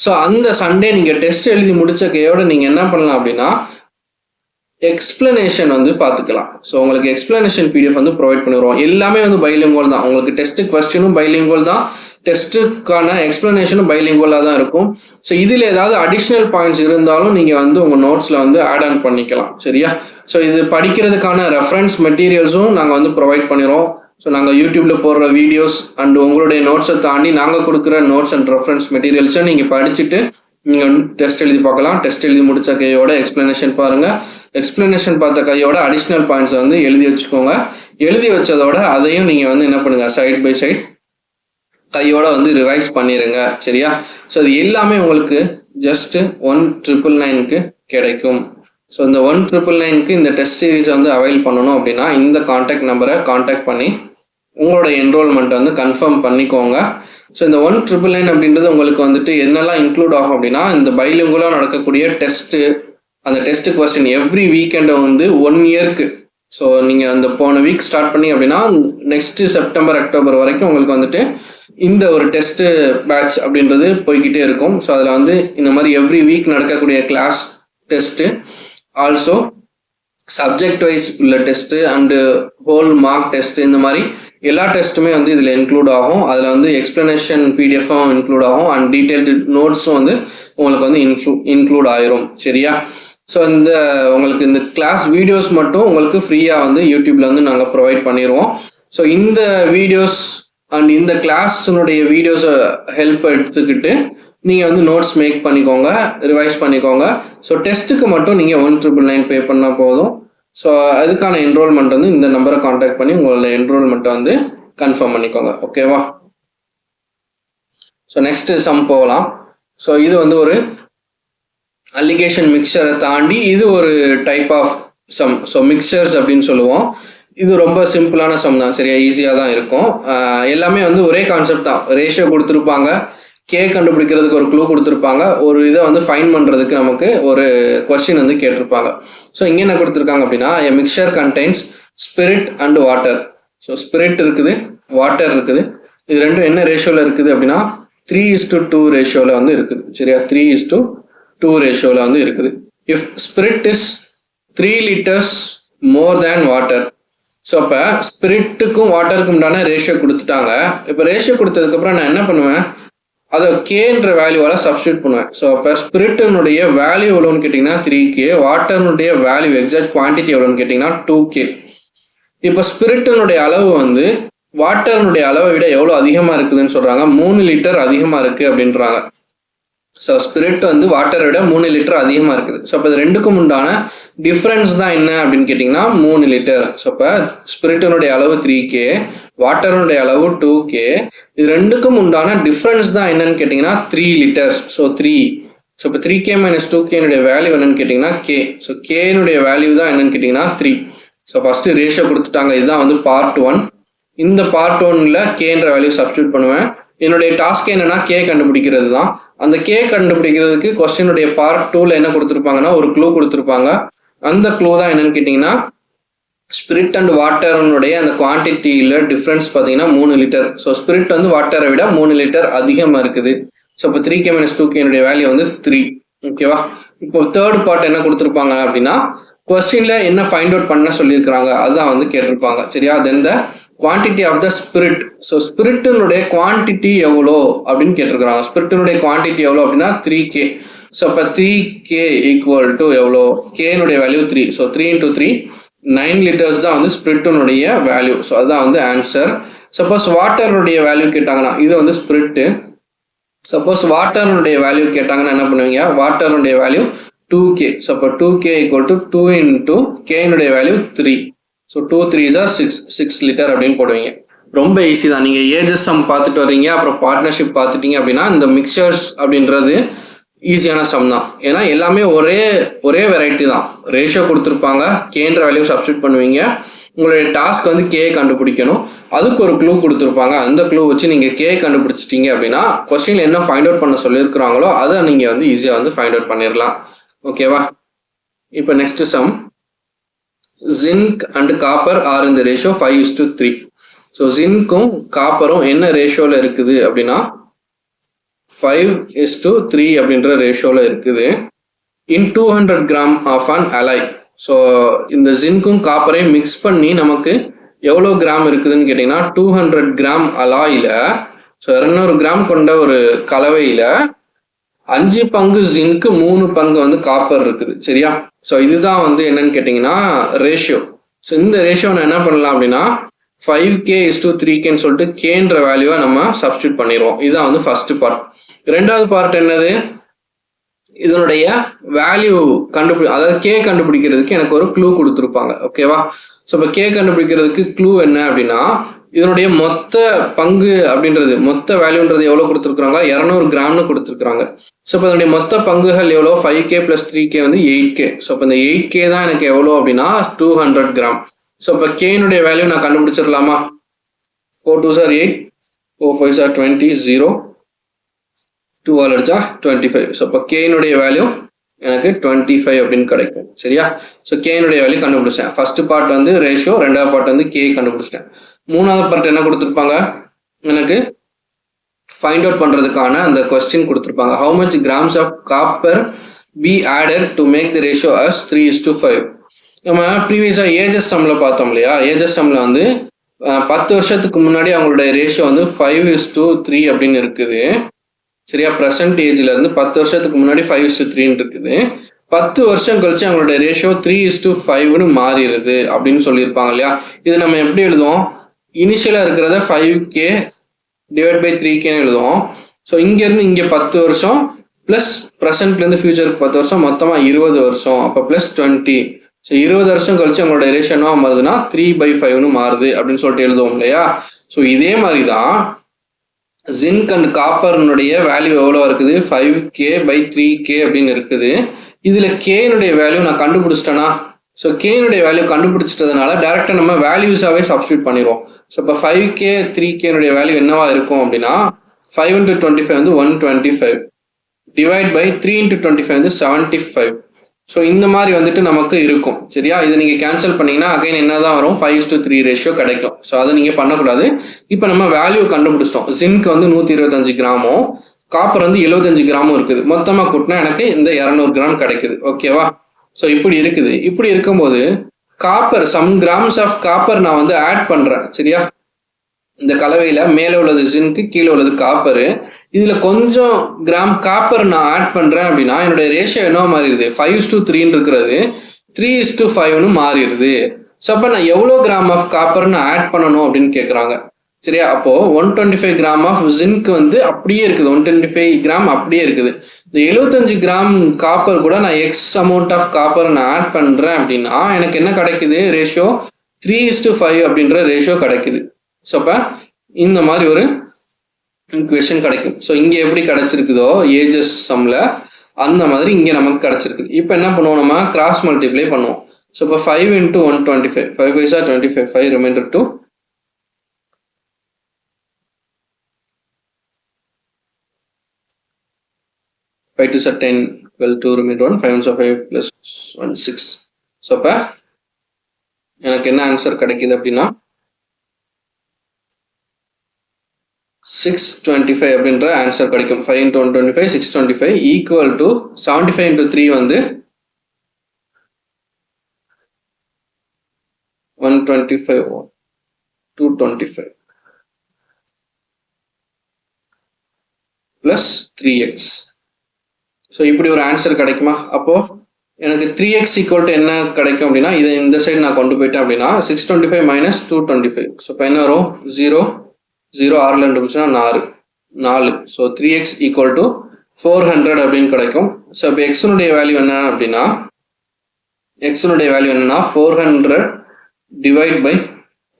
ஸோ அந்த சண்டே நீங்கள் டெஸ்ட் எழுதி முடிச்ச கையோடு நீங்கள் என்ன பண்ணலாம் அப்படின்னா எக்ஸ்பிளனேஷன் வந்து பார்த்துக்கலாம். ஸோ உங்களுக்கு எக்ஸ்பிளனேஷன் பிடிஎஃப் வந்து ப்ரொவைட் பண்ணிடுவோம். எல்லாமே வந்து பைலிங்குவல் தான். உங்களுக்கு டெஸ்ட்டு கொஸ்டினும் பைலிங்குவல் தான், டெஸ்ட்டுக்கான எக்ஸ்பிளனேஷனும் பைலிங்குவலாக தான் இருக்கும். ஸோ இதில் ஏதாவது அடிஷ்னல் பாயிண்ட்ஸ் இருந்தாலும் நீங்கள் வந்து உங்கள் நோட்ஸில் வந்து ஆட் ஆன் பண்ணிக்கலாம், சரியா. ஸோ இது படிக்கிறதுக்கான ரெஃபரன்ஸ் மெட்டீரியல்ஸும் நாங்கள் வந்து ப்ரொவைட் பண்ணிடுவோம். ஸோ நாங்கள் யூடியூப்பில் போடுற வீடியோஸ் அண்ட் உங்களுடைய நோட்ஸை தாண்டி நாங்கள் கொடுக்குற நோட்ஸ் அண்ட் ரெஃபரன்ஸ் மெட்டீரியல்ஸை நீங்கள் படிச்சுட்டு நீங்கள் வந்து டெஸ்ட் எழுதி பார்க்கலாம். டெஸ்ட் எழுதி முடித்த கையோட எக்ஸ்பிளனேஷன் பாருங்கள், எக்ஸ்பிளனேஷன் பார்த்த கையோட அடிஷ்னல் பாயிண்ட்ஸை வந்து எழுதி வச்சுக்கோங்க. எழுதி வச்சதோட அதையும் நீங்கள் வந்து என்ன பண்ணுங்கள், சைட் பை சைட் கையோட வந்து ரிவைஸ் பண்ணிடுங்க, சரியா. ஸோ இது எல்லாமே உங்களுக்கு ஜஸ்ட்டு 1999 கிடைக்கும். ஸோ இந்த 1999 இந்த டெஸ்ட் சீரீஸை வந்து அவைல் பண்ணணும் அப்படின்னா இந்த கான்டாக்ட் நம்பரை கான்டாக்ட் பண்ணி உங்களோட என்ரோல்மெண்ட்டை வந்து கன்ஃபார்ம் பண்ணிக்கோங்க. ஸோ இந்த 1999 அப்படின்றது உங்களுக்கு வந்துட்டு என்னெல்லாம் இன்க்ளூட் ஆகும் அப்படின்னா இந்த பைலிங்குவலாக நடக்கக்கூடிய டெஸ்ட்டு, அந்த டெஸ்ட் கொஸ்டின் எவ்ரி வீக்கெண்டை வந்து 1 இயர்க்கு. ஸோ நீங்கள் அந்த போன வீக் ஸ்டார்ட் பண்ணி அப்படின்னா நெக்ஸ்ட்டு செப்டம்பர் அக்டோபர் வரைக்கும் உங்களுக்கு வந்துட்டு இந்த ஒரு டெஸ்ட்டு பேட்ச் அப்படின்றது போய்கிட்டே இருக்கும். ஸோ அதில் வந்து இந்த மாதிரி எவ்ரி வீக் நடக்கக்கூடிய class test, also subject wise உள்ள test and whole mark test, இந்த மாதிரி எல்லா டெஸ்ட்டுமே வந்து இதில் இன்க்ளூட் ஆகும். அதில் வந்து எக்ஸ்பிளனேஷன் பிடிஎஃப்பும் இன்க்ளூட் ஆகும் அண்ட் டீட்டெயில்டு நோட்ஸும் வந்து உங்களுக்கு வந்து இன்க்ளூட் ஆயிரும், சரியா. ஸோ இந்த உங்களுக்கு இந்த கிளாஸ் வீடியோஸ் மட்டும் உங்களுக்கு ஃப்ரீயாக வந்து யூடியூப்ல வந்து நாங்கள் ப்ரொவைட் பண்ணிடுவோம். ஸோ இந்த வீடியோஸ் அண்ட் இந்த கிளாஸினுடைய வீடியோஸை ஹெல்ப் எடுத்துக்கிட்டு நீங்கள் வந்து நோட்ஸ் மேக் பண்ணிக்கோங்க, ரிவைஸ் பண்ணிக்கோங்க. ஸோ டெஸ்ட்டுக்கு மட்டும் நீங்கள் 1999 பே பண்ணால் போதும். ஸோ அதுக்கான என்ரோல்மெண்ட் வந்து இந்த நம்பரை கான்டாக்ட் பண்ணி உங்களோட என்ரோல்மெண்ட்டை வந்து கன்ஃபார்ம் பண்ணிக்கோங்க, ஓகேவா. ஸோ நெக்ஸ்ட் சம் போகலாம். ஸோ இது வந்து ஒரு அலிகேஷன் மிக்சரை தாண்டி இது ஒரு type of sum. So mixtures அப்படின்னு சொல்லுவோம். இது ரொம்ப சிம்பிளான சம் தான், சரியா, ஈஸியாக தான் இருக்கும். எல்லாமே வந்து ஒரே கான்செப்ட் தான். ரேஷியோ கொடுத்துருப்பாங்க, கே கண்டுபிடிக்கிறதுக்கு ஒரு க்ளூ கொடுத்துருப்பாங்க, ஒரு இதை வந்து ஃபைன் பண்ணுறதுக்கு நமக்கு ஒரு கொஸ்டின் வந்து கேட்டிருப்பாங்க. ஸோ இங்கே என்ன கொடுத்துருக்காங்க அப்படின்னா a mixture contains spirit and water. So spirit இருக்குது, வாட்டர் இருக்குது. இது ரெண்டும் என்ன ரேஷியோவில் இருக்குது அப்படின்னா 3:2 ரேஷியோவில் வந்து இருக்குது, சரியா. 3:2 ரேஷியோவில் வந்து இருக்குது. If spirit is 3 liters more than water. So அப்போ ஸ்பிரிட்டுக்கும் வாட்டருக்கும் உண்டான ரேஷியோ கொடுத்துட்டாங்க. இப்போ ரேஷியோ கொடுத்ததுக்கப்புறம் நான் என்ன பண்ணுவேன், அதை கேன்ற வேல்யூவால் சப்ஸ்டியூட் பண்ணுவேன். ஸோ அப்போ ஸ்பிரிட்டினுடைய வேல்யூ எவ்வளோன்னு கேட்டிங்கன்னா 3K, வாட்டர்னுடைய வேல்யூ எக்ஸாக்ட் குவான்டிட்டி எவ்வளோன்னு கேட்டிங்கன்னா 2K. இப்போ ஸ்பிரிட்டினுடைய அளவு வந்து வாட்டர்னுடைய அளவை விட எவ்வளோ அதிகமாக இருக்குதுன்னு சொல்கிறாங்க, 3 liter அதிகமாக இருக்குது அப்படின்றாங்க. ஸோ ஸ்பிரிட் வந்து வாட்டரை விட 3 liter அதிகமாக இருக்குது. ஸோ அப்போ இது ரெண்டுக்கும் உண்டான டிஃப்ரென்ஸ் தான் என்ன அப்படின்னு கேட்டிங்கன்னா 3 liter. ஸோ இப்போ ஸ்பிரிட்டினுடைய அளவு 3K, வாட்டருடைய அளவு 2K. இது ரெண்டுக்கும் உண்டான டிஃப்ரென்ஸ் தான் என்னன்னு கேட்டிங்கன்னா 3 liters. ஸோ 3. ஸோ இப்போ 3K - 2K வேல்யூ என்னன்னு கேட்டிங்கன்னா K. ஸோ Kனுடைய வேல்யூ தான் என்னன்னு கேட்டிங்கன்னா 3. ஸோ ஃபஸ்ட்டு ரேஷியோ கொடுத்துட்டாங்க, இதுதான் வந்து பார்ட் 1. இந்த பார்ட் 1ல கேன்ற வேல்யூ சப்ஸ்டியூட் பண்ணுவேன். என்னுடைய டாஸ்க் என்னன்னா கே கண்டுபிடிக்கிறது தான். அந்த கே கண்டுபிடிக்கிறதுக்கு கொஸ்டினுடைய பார்ட் 2ல என்ன கொடுத்துருப்பாங்கன்னா ஒரு க்ளூ கொடுத்துருப்பாங்க. அந்த க்ளூ தான் என்னன்னு கேட்டிங்கன்னா ஸ்பிரிட் அண்ட் வாட்டருடைய அந்த குவான்டிட்டியில் டிஃப்ரென்ஸ் பார்த்தீங்கன்னா 3 லிட்டர். ஸோ ஸ்பிரிட் வந்து வாட்டரை விட 3 லிட்டர் அதிகமாக இருக்குது. ஸோ இப்போ 3K - 2K வேல்யூ வந்து 3. ஓகேவா? இப்போ தேர்ட் பார்ட் என்ன கொடுத்துருப்பாங்க அப்படின்னா கொஸ்டின்ல என்ன ஃபைண்ட் அவுட் பண்ண சொல்லியிருக்கிறாங்க அதுதான் வந்து கேட்டிருப்பாங்க. சரியா? Then the quantity of the spirit. So ஸ்பிரிட்டினுடைய குவான்டிட்டி எவ்வளோ அப்படின்னு கேட்டிருக்கிறாங்க. ஸ்பிரிட்டினுடைய குவான்டிட்டி எவ்வளோ அப்படின்னா 3K. ஸோ இப்போ 3K ஈக்குவல் டு எவ்வளோ? கேனுடைய வேல்யூ 3. ஸோ 3 × 3 9 லிட்டர்ஸ் தான் வந்து ஸ்பிரிட்டினுடைய வேல்யூ. ஸோ அதுதான் வந்து ஆன்சர். சப்போஸ் வாட்டருடைய வேல்யூ கேட்டாங்கன்னா இது வந்து ஸ்பிரிட்டு. சப்போஸ் வாட்டருடைய வேல்யூ கேட்டாங்கன்னா என்ன பண்ணுவீங்க? வாட்டருடைய வேல்யூ 2K. ஸோ அப்போ 2K ஈக்குவல் டு 2 × கேனுடைய value 3. So 2 3s are 6 litre அப்படின்னு போடுவீங்க. ரொம்ப ஈஸி தான். நீங்கள் ஏஜஸ் சம் பார்த்துட்டு வர்றீங்க, அப்புறம் பார்ட்னர்ஷிப் பார்த்துட்டீங்க அப்படின்னா இந்த மிக்சர்ஸ் அப்படின்றது ஈஸியான சம் தான். ஏன்னா எல்லாமே ஒரே வெரைட்டி தான். ரேஷியோ கொடுத்துருப்பாங்க, கேன்ற வேல்யூ சப்ஸ்டியூட் பண்ணுவீங்க. உங்களுடைய டாஸ்க் வந்து கே கண்டுபிடிக்கணும். அதுக்கு ஒரு க்ளூ கொடுத்துருப்பாங்க. அந்த க்ளூ வச்சு நீங்கள் கே கண்டுபிடிச்சிட்டீங்க அப்படின்னா கொஸ்டினில் என்ன ஃபைண்ட் அவுட் பண்ண சொல்லியிருக்கிறாங்களோ அதை நீங்கள் வந்து ஈஸியாக வந்து ஃபைண்ட் அவுட் பண்ணிடலாம். ஓகேவா? இப்போ next sum. Zinc and copper are இந்த ரேஷியோ 5:3. ஸோ ஜிங்க்கும் காப்பரும் என்ன ரேஷியோவில் இருக்குது அப்படின்னா 5:3 அப்படின்ற ரேஷியோவில் இருக்குது. In 200 gram of an alloy. So இந்த ஜிங்க்கும் காப்பரையும் மிக்ஸ் பண்ணி நமக்கு எவ்வளோ கிராம் இருக்குதுன்னு கேட்டிங்கன்னா 200 கிராம் அலாயில், ஸோ 200 கிராம் கொண்ட ஒரு கலவையில் 5 பங்கு ஜிங்க்கு 3 பங்கு வந்து காப்பர் இருக்குது. சரியா? ஸோ இதுதான் வந்து என்னன்னு கேட்டிங்கன்னா ரேஷியோ. ஸோ இந்த ரேஷியோ நான் என்ன பண்ணலாம் அப்படின்னா 5K/3Kன்னு சொல்லிட்டு கேன்ற வேல்யூவை நம்ம சப்ஸ்டியூட் பண்ணிடுவோம். இதுதான் வந்து ஃபர்ஸ்ட் பார்ட். ரெண்டாவது பார்ட் என்னது? இதனுடைய வேல்யூ அதாவது கே கண்டுபிடிக்கிறதுக்கு எனக்கு ஒரு க்ளூ கொடுத்துருப்பாங்க. ஓகேவா? ஸோ இப்போ கே கண்டுபிடிக்கிறதுக்கு க்ளூ என்ன அப்படின்னா இதனுடைய மொத்த பங்கு அப்படின்றது மொத்த வேல்யூன்றது எவ்வளோ கொடுத்துருக்குறாங்க? 200 கிராம்னு கொடுத்துருக்குறாங்க. ஸோ இப்போ இதனுடைய மொத்த பங்குகள் எவ்வளோ? 5K + 3K வந்து 8K. ஸோ இப்போ இந்த 8K தான் எனக்கு எவ்வளோ அப்படின்னா 200 கிராம். ஸோ இப்போ கேனுடைய வேல்யூ நான் கண்டுபிடிச்சிடலாமா? 4 2s are 8, 4 5s are 20, 0, 2 அடிச்சா 25. ஸோ இப்போ கேனுடைய வேல்யூ எனக்கு 25 அப்படின்னு கிடைக்கும். சரியா? ஸோ கேனுடைய வேல்யூ கண்டுபிடிச்சேன். ஃபர்ஸ்ட் பார்ட் வந்து ரேஷியோ, ரெண்டாவது பார்ட் வந்து கே கண்டுபிடிச்சிட்டேன். மூணாவது பார்ட் என்ன கொடுத்துருப்பாங்க? எனக்கு ஃபைண்ட் அவுட் பண்ணுறதுக்கான அந்த கொஸ்டின் கொடுத்துருப்பாங்க. How much grams of copper be added to make the ratio as 3:5. நம்ம ப்ரீவியஸாக ஏஜஸ் சம்மில் பார்த்தோம் இல்லையா? ஏஜஸ் சம்மில் வந்து 10 வருஷத்துக்கு முன்னாடி அவங்களுடைய ரேஷியோ வந்து 5:3 அப்படின்னு இருக்குது. சரியா? ப்ரெசன்ட் ஏஜ்ல இருந்து 10 வருஷத்துக்கு முன்னாடி 5:3 இருக்குது. 10 வருஷம் கழிச்சு அவங்களுடைய ரேஷியோ 3:5ன்னு மாறிடுது அப்படின்னு சொல்லியிருப்பாங்க இல்லையா? இது நம்ம எப்படி எழுதுவோம்? இனிஷியலாக இருக்கிறத 5K / 3Kன்னு எழுதுவோம். ஸோ இங்கேருந்து இங்கே 10 வருஷம் ப்ளஸ் ப்ரெசன்ட்லேருந்து ஃபியூச்சருக்கு 10 வருஷம், மொத்தமாக 20 வருஷம். அப்போ ப்ளஸ் 20. ஸோ 20 வருஷம் கழிச்சு அவங்களோட ரேஷியோ என்ன மாறுதுன்னா 3/5ன்னு மாறுது அப்படின்னு சொல்லிட்டு எழுதுவோம் இல்லையா? ஸோ இதே மாதிரி தான் ஜிங்க் அண்ட் காப்பர்னுடைய வேல்யூ எவ்வளோ இருக்குது? 5K/3K அப்படின்னு இருக்குது. இதில் கேனுடைய வேல்யூ நான் கண்டுபிடிச்சிட்டேன்னா, ஸோ கேனுடைய வேல்யூ கண்டுபிடிச்சிட்டதுனால டேரெக்டாக நம்ம வேல்யூஸாகவே சப்ஸ்டியூட் பண்ணிடுவோம். ஸோ இப்போ 5K/3Kனுடைய வேல்யூ என்னவா இருக்கும் அப்படின்னா 5 × 25 வந்து 125 டிவைட் பை 3 × 25 வந்து 75. ஸோ இந்த மாதிரி வந்துட்டு நமக்கு இருக்கும். சரியா? இதை நீங்கள் கேன்சல் பண்ணிங்கன்னா அகைன் என்ன தான் வரும்? 5:3 ரேஷியோ கிடைக்கும். ஸோ அதை நீங்கள் பண்ணக்கூடாது. இப்போ நம்ம வேல்யூ கண்டுபிடிச்சிட்டோம். ஜிங்க் வந்து 125 கிராமும் காப்பர் வந்து 75 கிராமும் இருக்குது. மொத்தமாக கூட்டினா எனக்கு இந்த 200 கிராம் கிடைக்குது. ஓகேவா? ஸோ இப்படி இருக்குது. இப்படி இருக்கும்போது copper some grams of copper நான் வந்து ஆட் பண்ணுறேன். சரியா? இந்த கலவையில் மேலே உள்ளது ஜிங்க்கு, கீழே உள்ளது காப்பரு. இதில் கொஞ்சம் கிராம் காப்பர் நான் ஆட் பண்ணுறேன் அப்படின்னா என்னுடைய ரேஷியோ என்ன மாறிடுது? 5:3 இருக்கிறது 3:5ன்னு மாறிடுது. ஸோ அப்போ நான் எவ்வளோ கிராம் ஆஃப் காப்பர் நான் ஆட் பண்ணணும் அப்படின்னு கேட்குறாங்க. சரியா? அப்போது 125 கிராம் ஆஃப் ஜிங்க் வந்து அப்படியே இருக்குது. 125 கிராம் அப்படியே இருக்குது. இந்த 75 கிராம் காப்பர் கூட நான் எக்ஸ் அமௌண்ட் ஆஃப் காப்பர் நான் ஆட் பண்ணுறேன் அப்படின்னா எனக்கு என்ன கிடைக்குது? ரேஷியோ 3:5 அப்படின்ற ரேஷியோ கிடைக்குது. ஸோ அப்போ இந்த மாதிரி ஒரு ஈக்குவேஷன் கிடைக்கும். ஸோ இங்கே எப்படி கிடைச்சிருக்குதோ ஏஜஸ் சம்மில் அந்த மாதிரி இங்கே நமக்கு கிடைச்சிருக்குது. இப்போ என்ன பண்ணுவோம்? நம்ம கிராஸ் மல்டிப்ளை பண்ணுவோம். ஸோ இப்போ 5 × 125, 5 5s are 25, 5 remainder 2, 5 2 are 10, 12, 2 remainder 1, 5 1 are 5 plus 1 6. So அப்போ எனக்கு என்ன ஆன்சர் கிடைக்குது அப்படின்னா 625 அப்படின்ற ஆன்சர் கிடைக்கும். 5 into 125 625 ஈக்குவல் டு 75 into 3 வந்து 125 225 plus 3x. ஸோ இப்படி ஒரு ஆன்சர் கிடைக்குமா? அப்போ எனக்கு 3x ஈக்குவல் டு என்ன கிடைக்கும் அப்படின்னா, இதை இந்த சைடு நான் கொண்டு போயிட்டேன் அப்படின்னா 625 minus 225. ஸோ இப்போ என்ன வரும்? 0 0 6 2 போச்சுன்னா 4. ஸோ 3x ஈக்குவல் டு 400 அப்படின்னு கிடைக்கும். ஸோ இப்போ எக்ஸனுடைய வேல்யூ என்ன அப்படின்னா, எக்ஸனுடைய வேல்யூ என்னன்னா 400 டிவைட் பை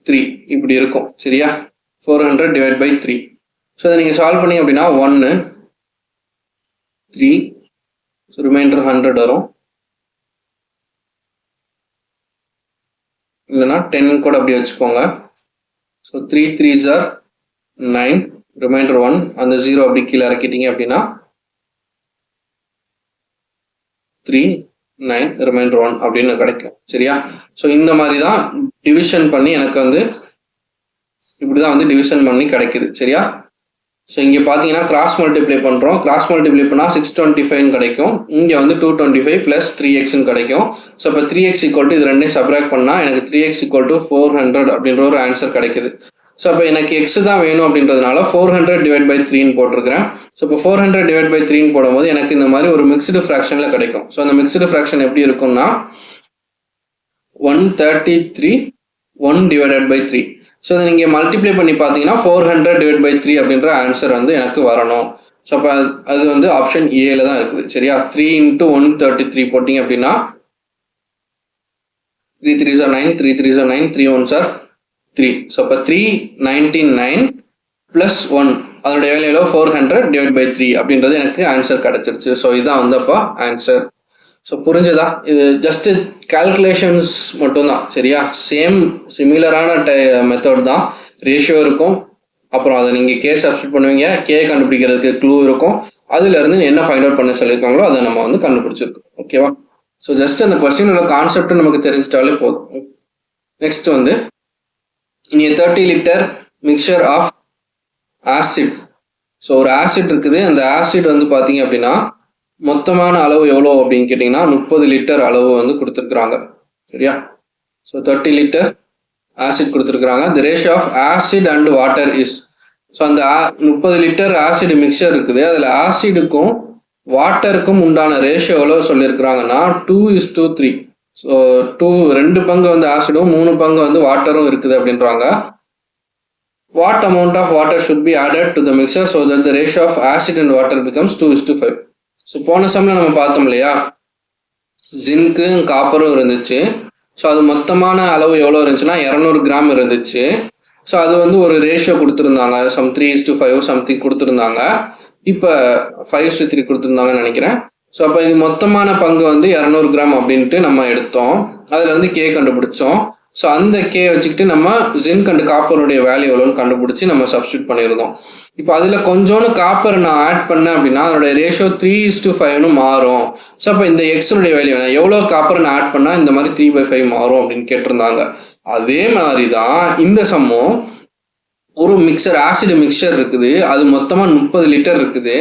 3 இப்படி இருக்கும். சரியா? 400 டிவைட் பை 3. ஸோ அதை நீங்கள் சால்வ் பண்ணி அப்படின்னா 1 3, ஸோ ரிமைண்டர் 100 வரும். இல்லைன்னா 10 கூட அப்படி வச்சுக்கோங்க. ஸோ 3 3s are 9, ரிமைண்டர் 1, அந்த 0 அப்படி கீழே இறக்கிட்டீங்க அப்படின்னா 3 9 ரிமைண்டர் 1 அப்படின்னு கிடைக்கும். சரியா? ஸோ இந்த மாதிரி தான் டிவிஷன் பண்ணி எனக்கு வந்து இப்படிதான் வந்து டிவிஷன் பண்ணி கிடைக்குது. சரியா? ஸோ இங்கே பார்த்தீங்கன்னா கிராஸ் மல்டிப்ளை பண்ணுறோம். கிராஸ் மல்டிப்ளை பண்ணால் 625 கிடைக்கும். இங்கே வந்து 225 ப்ளஸ் 3xன்னு கிடைக்கும். ஸோ இப்போ 3x ஈக்குவல் டு இது ரெண்டையும் சப்ராக்ட் பண்ணால் எனக்கு 3x ஈக்குவல் டு 400 அப்படின்ற ஒரு ஆன்சர் கிடைக்குது. ஸோ அப்போ எனக்கு எக்ஸ் தான் வேணும் அப்படின்றதுனால 400 டிவைட் பை 3ன்னு போட்டிருக்கிறேன். ஸோ இப்போ 400 டிவைட் பை 3ன்னு போடும்போது எனக்கு இந்த மாதிரி ஒரு மிக்ஸ்டு ஃப்ராக்ஷனில் கிடைக்கும். ஸோ அந்த மிக்ஸ்டு ஃப்ராக்ஷன் எப்படி இருக்கும்னா 133 1 டிவைடட் பை 3. ஸோ அதை நீங்கள் மல்டிப்ளை பண்ணி பார்த்தீங்கன்னா 400 டிவைட் பை 3 அப்படின்ற ஆன்சர் வந்து எனக்கு வரணும். ஸோ அப்போ அது வந்து ஆப்ஷன் ஏல தான் இருக்குது. சரியா? 3 into 133 போட்டிங்க அப்படின்னா 3 3s are 9, 3 3s are 9, 3 1s are 3. So அப்போ 399 ப்ளஸ் 1 அதனுடைய வேலையில் 400 டிவைட் பை 3 அப்படின்றது எனக்கு ஆன்சர் கிடச்சிருச்சு. ஸோ இதுதான் வந்து அப்போ ஆன்சர். ஸோ புரிஞ்சுதா? இது ஜஸ்ட் கால்குலேஷன்ஸ் மட்டும்தான். சரியா? சேம் சிமிலரான மெத்தட் தான். ரேஷியோ இருக்கும், அப்புறம் அதை நீங்கள் கே சப்ஸ்டிட் பண்ணுவீங்க, கே கண்டுபிடிக்கிறதுக்கு க்ளூ இருக்கும், அதுலேருந்து என்ன ஃபைண்ட் அவுட் பண்ண சொல்லியிருக்காங்களோ அதை நம்ம வந்து கண்டுபிடிச்சிருக்கோம். ஓகேவா? ஸோ ஜஸ்ட் அந்த கொஸ்டினோட கான்செப்ட் நமக்கு தெரிஞ்சிட்டாலே போதும். நெக்ஸ்ட் வந்து இனி 30 litre mixture of acid. So ஒரு ஆசிட் இருக்குது. அந்த ஆசிட் வந்து பார்த்தீங்க அப்படின்னா மொத்தமான அளவு எவ்வளோ அப்படின்னு கேட்டிங்கன்னா 30 லிட்டர் அளவு வந்து கொடுத்துருக்குறாங்க. சரியா? ஸோ 30 லிட்டர் ஆசிட் கொடுத்துருக்குறாங்க. The ratio of acid and water is. So அந்த 30 லிட்டர் ஆசிட் மிக்சர் இருக்குது. அதில் ஆசிடுக்கும் வாட்டருக்கும் உண்டான ரேஷியோ எவ்வளோ சொல்லியிருக்கிறாங்கன்னா 2:3. ஸோ 2 பங்கு வந்து ஆசிடும் 3 பங்கு வந்து வாட்டரும் இருக்குது அப்படின்றாங்க. What amount of water should be added to the mixture so that the ratio of acid and water becomes 2:5. So போன சம்மில் நம்ம பார்த்தோம் இல்லையா, ஜிங்க்கும் காப்பரும் இருந்துச்சு. ஸோ அது மொத்தமான அளவு எவ்வளோ இருந்துச்சுன்னா 200 கிராம் இருந்துச்சு. ஸோ அது வந்து ஒரு ரேஷியோ கொடுத்துருந்தாங்க, சம் 3:5 சம்திங் கொடுத்துருந்தாங்க. இப்போ 5:3 கொடுத்துருந்தாங்கன்னு நினைக்கிறேன். ஸோ அப்போ இது மொத்தமான பங்கு வந்து 200 கிராம் அப்படின்ட்டு நம்ம எடுத்தோம். அதில் வந்து கே கண்டுபிடிச்சோம். ஸோ அந்த கே வச்சுக்கிட்டு நம்ம ஜிங்க் அண்ட் காப்பருடைய வேல்யூ எவ்வளோன்னு கண்டுபிடிச்சி நம்ம சப்ஸ்டியூட் பண்ணியிருந்தோம். இப்போ அதில் கொஞ்சோன்னு காப்பர் நான் ஆட் பண்ணேன் அப்படின்னா அதனுடைய ரேஷியோ 3:5ன்னு மாறும். ஸோ அப்போ இந்த எக்ஸனுடைய வேல்யூ எவ்வளோ காப்பர் நான் ஆட் பண்ணால் இந்த மாதிரி 3/5 மாறும் அப்படின்னு கேட்டிருந்தாங்க. அதே மாதிரி தான் இந்த சம்மும் ஒரு மிக்சர் ஆசிட் மிக்சர் இருக்குது. அது மொத்தமாக 30 லிட்டர் இருக்குது.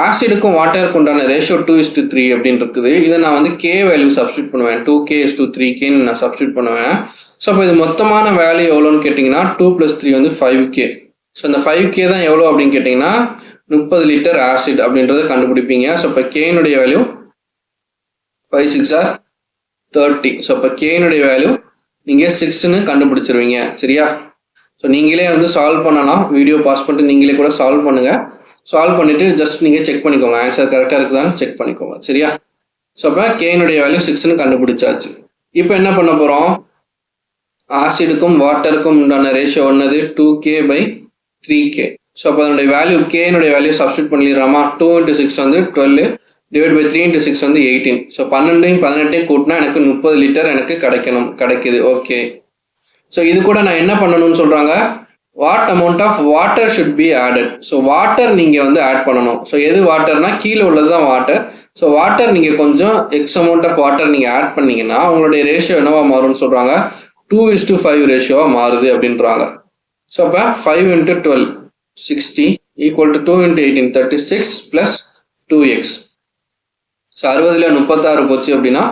ஆசிடுக்கும் வாட்டருக்கும் உண்டான ரேஷியோ 2:3 அப்படின்னு இருக்குது. இதை நான் வந்து கே வேல்யூ சப்ஸ்டியூட் பண்ணுவேன். 2k/3kன்னு நான் சப்ஸ்டியூட் பண்ணுவேன். ஸோ அப்போ இது மொத்தமான வேல்யூ எவ்வளோன்னு கேட்டிங்கன்னா 2 + 3 வந்து 5k. ஸோ இந்த 5k தான் எவ்வளோ அப்படின்னு கேட்டிங்கன்னா 30 லிட்டர் ஆசிட் அப்படின்றத கண்டுபிடிப்பீங்க. ஸோ இப்போ கேனுடைய வேல்யூ 5 6 are 30. ஸோ இப்போ கேனுடைய வேல்யூ நீங்கள் 6ன்னு கண்டுபிடிச்சிருவீங்க. சரியா? ஸோ நீங்களே வந்து சால்வ் பண்ணலாம். வீடியோ பாஸ் பண்ணிட்டு நீங்களே கூட சால்வ் பண்ணுங்கள். சால்வ் பண்ணிவிட்டு ஜஸ்ட் நீங்கள் செக் பண்ணிக்கோங்க, ஆன்சர் கரெக்டாக இருக்குதான்னு செக் பண்ணிக்கோங்க. சரியா? ஸோ அப்போ கேனுடைய வேல்யூ 6ன்னு கண்டுபிடிச்சாச்சு. இப்போ என்ன பண்ண போகிறோம், ஆசிடுக்கும் வாட்டருக்கும் உண்டான ரேஷியோ ஒன்னது 2k/3k. ஸோ அப்போ அதனுடைய வேல்யூ கேனுடைய வேல்யூ சப்ஸ்டியூட் பண்ணிடலாமா? 2 × 6 வந்து 12 டிவைட் பை 3 × 6 வந்து 18. ஸோ 12 18 கூட்டினா எனக்கு 30 லிட்டர் எனக்கு கிடைக்குது. ஓகே. ஸோ இது கூட நான் என்ன பண்ணணும்னு சொல்கிறாங்க, what amount of water should be added. So water நீங்கள் வந்து ஆட் பண்ணணும். ஸோ எது வாட்டர்னா கீழே உள்ளது தான் வாட்டர். ஸோ வாட்டர் நீங்கள் கொஞ்சம் எக்ஸ் அமௌண்ட் ஆஃப் வாட்டர் நீங்கள் ஆட் பண்ணீங்கன்னா உங்களுடைய ரேஷியோ என்னவா மாறும்னு சொல்கிறாங்க, 2:5 ரேஷியோவாக மாறுது அப்படின்றாங்க. ஸோ அப்போ 5 × 12 60 equal to 2 × 18 36 plus 2x. So 60ல் 36 போச்சு அப்படின்னா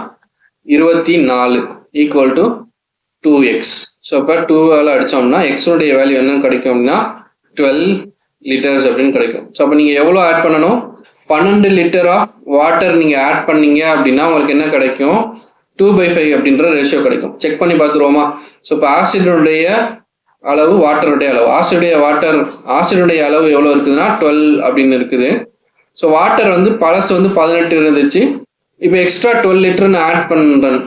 24 ஈக்குவல் டு 2x. ஸோ அப்போ 2ஆல் அடித்தோம்னா எக்ஸோடைய வேல்யூ என்னன்னு கிடைக்கும் அப்படின்னா 12 லிட்டர்ஸ் அப்படின்னு கிடைக்கும். ஸோ அப்போ நீங்கள் எவ்வளோ ஆட் பண்ணணும், 12 லிட்டர் ஆஃப் வாட்டர் நீங்கள் ஆட் பண்ணீங்க அப்படின்னா உங்களுக்கு என்ன கிடைக்கும், 2/5 அப்படின்ற ரேஷியோ கிடைக்கும். செக் பண்ணி பார்த்துருவோமா. ஸோ இப்போ ஆசிடுடைய அளவு வாட்டருடைய அளவு, ஆசிடுடைய அளவு எவ்வளோ இருக்குதுன்னா 12 அப்படின்னு இருக்குது. ஸோ வாட்டர் வந்து பழசு வந்து 18 இருந்துச்சு, இப்போ எக்ஸ்ட்ரா 12 லிட்டர்னு ஆட்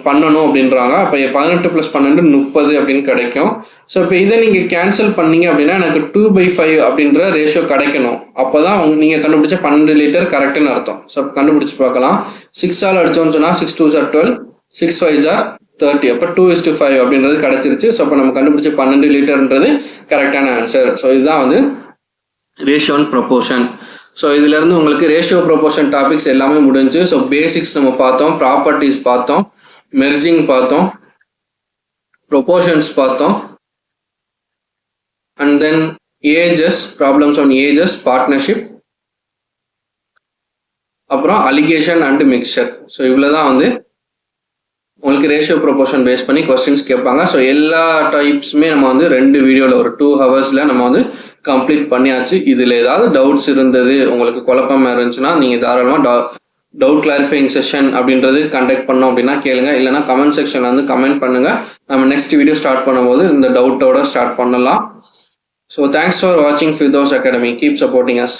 பண்ணணும் அப்படின்றாங்க. அப்போ 18 + 12 30 அப்படின்னு கிடைக்கும். ஸோ இப்போ இதை நீங்கள் கேன்சல் பண்ணீங்க அப்படின்னா எனக்கு 2/5 அப்படின்ற ரேஷியோ கிடைக்கணும். அப்போ தான் நீங்கள் கண்டுபிடிச்ச 12 லிட்டர் கரெக்டுன்னு அர்த்தம். ஸோ கண்டுபிடிச்சி பார்க்கலாம். 6ஆல் அடித்தோம்னு சொன்னால் 6 2s are 12, 6 5s are 30. அப்போ 2:5 அப்படின்றது கிடைச்சிருச்சு. ஸோ அப்போ நம்ம கண்டுபிடிச்ச 12 லிட்டர்ன்றது கரெக்டான ஆன்சர். ஸோ இதுதான் வந்து ரேஷியோ அண்ட் ப்ரொபோர்ஷன். ஸோ இதுலேருந்து உங்களுக்கு ரேஷியோ ப்ரொபோர்ஷன் டாபிக்ஸ் எல்லாமே முடிஞ்சு. ஸோ பேசிக்ஸ் நம்ம பார்த்தோம், ப்ராப்பர்ட்டிஸ் பார்த்தோம், மெர்ஜிங் பார்த்தோம், ப்ரொபோர்ஷன்ஸ் பார்த்தோம், and then ages, problems on ages, partnership, அப்புறம் அலிகேஷன் அண்ட் மிக்சர். ஸோ இவ்வளோ தான் வந்து உங்களுக்கு ரேஷியோ ப்ரொபோர்ஷன் பேஸ் பண்ணி கொஸ்டின்ஸ் கேட்பாங்க. ஸோ எல்லா டைப்ஸுமே நம்ம வந்து 2 வீடியோவில் ஒரு 2 ஹவர்ஸில் நம்ம வந்து கம்ப்ளீட் பண்ணியாச்சு. இதில் ஏதாவது டவுட்ஸ் இருந்தது, உங்களுக்கு குழப்பமாக இருந்துச்சுன்னா நீங்கள் தாராளமாக டவுட் கிளாரிஃபைங் செஷன் அப்படின்றது கண்டக்ட் பண்ணோம் அப்படின்னா கேளுங்க. இல்லைனா கமெண்ட் செக்ஷனில் வந்து கமெண்ட் பண்ணுங்கள். நம்ம நெக்ஸ்ட் வீடியோ ஸ்டார்ட் பண்ணும்போது இந்த டவுட்டோட ஸ்டார்ட் பண்ணலாம். ஸோ தேங்க்ஸ் ஃபார் வாட்சிங் Firdaus academy. Keep supporting us.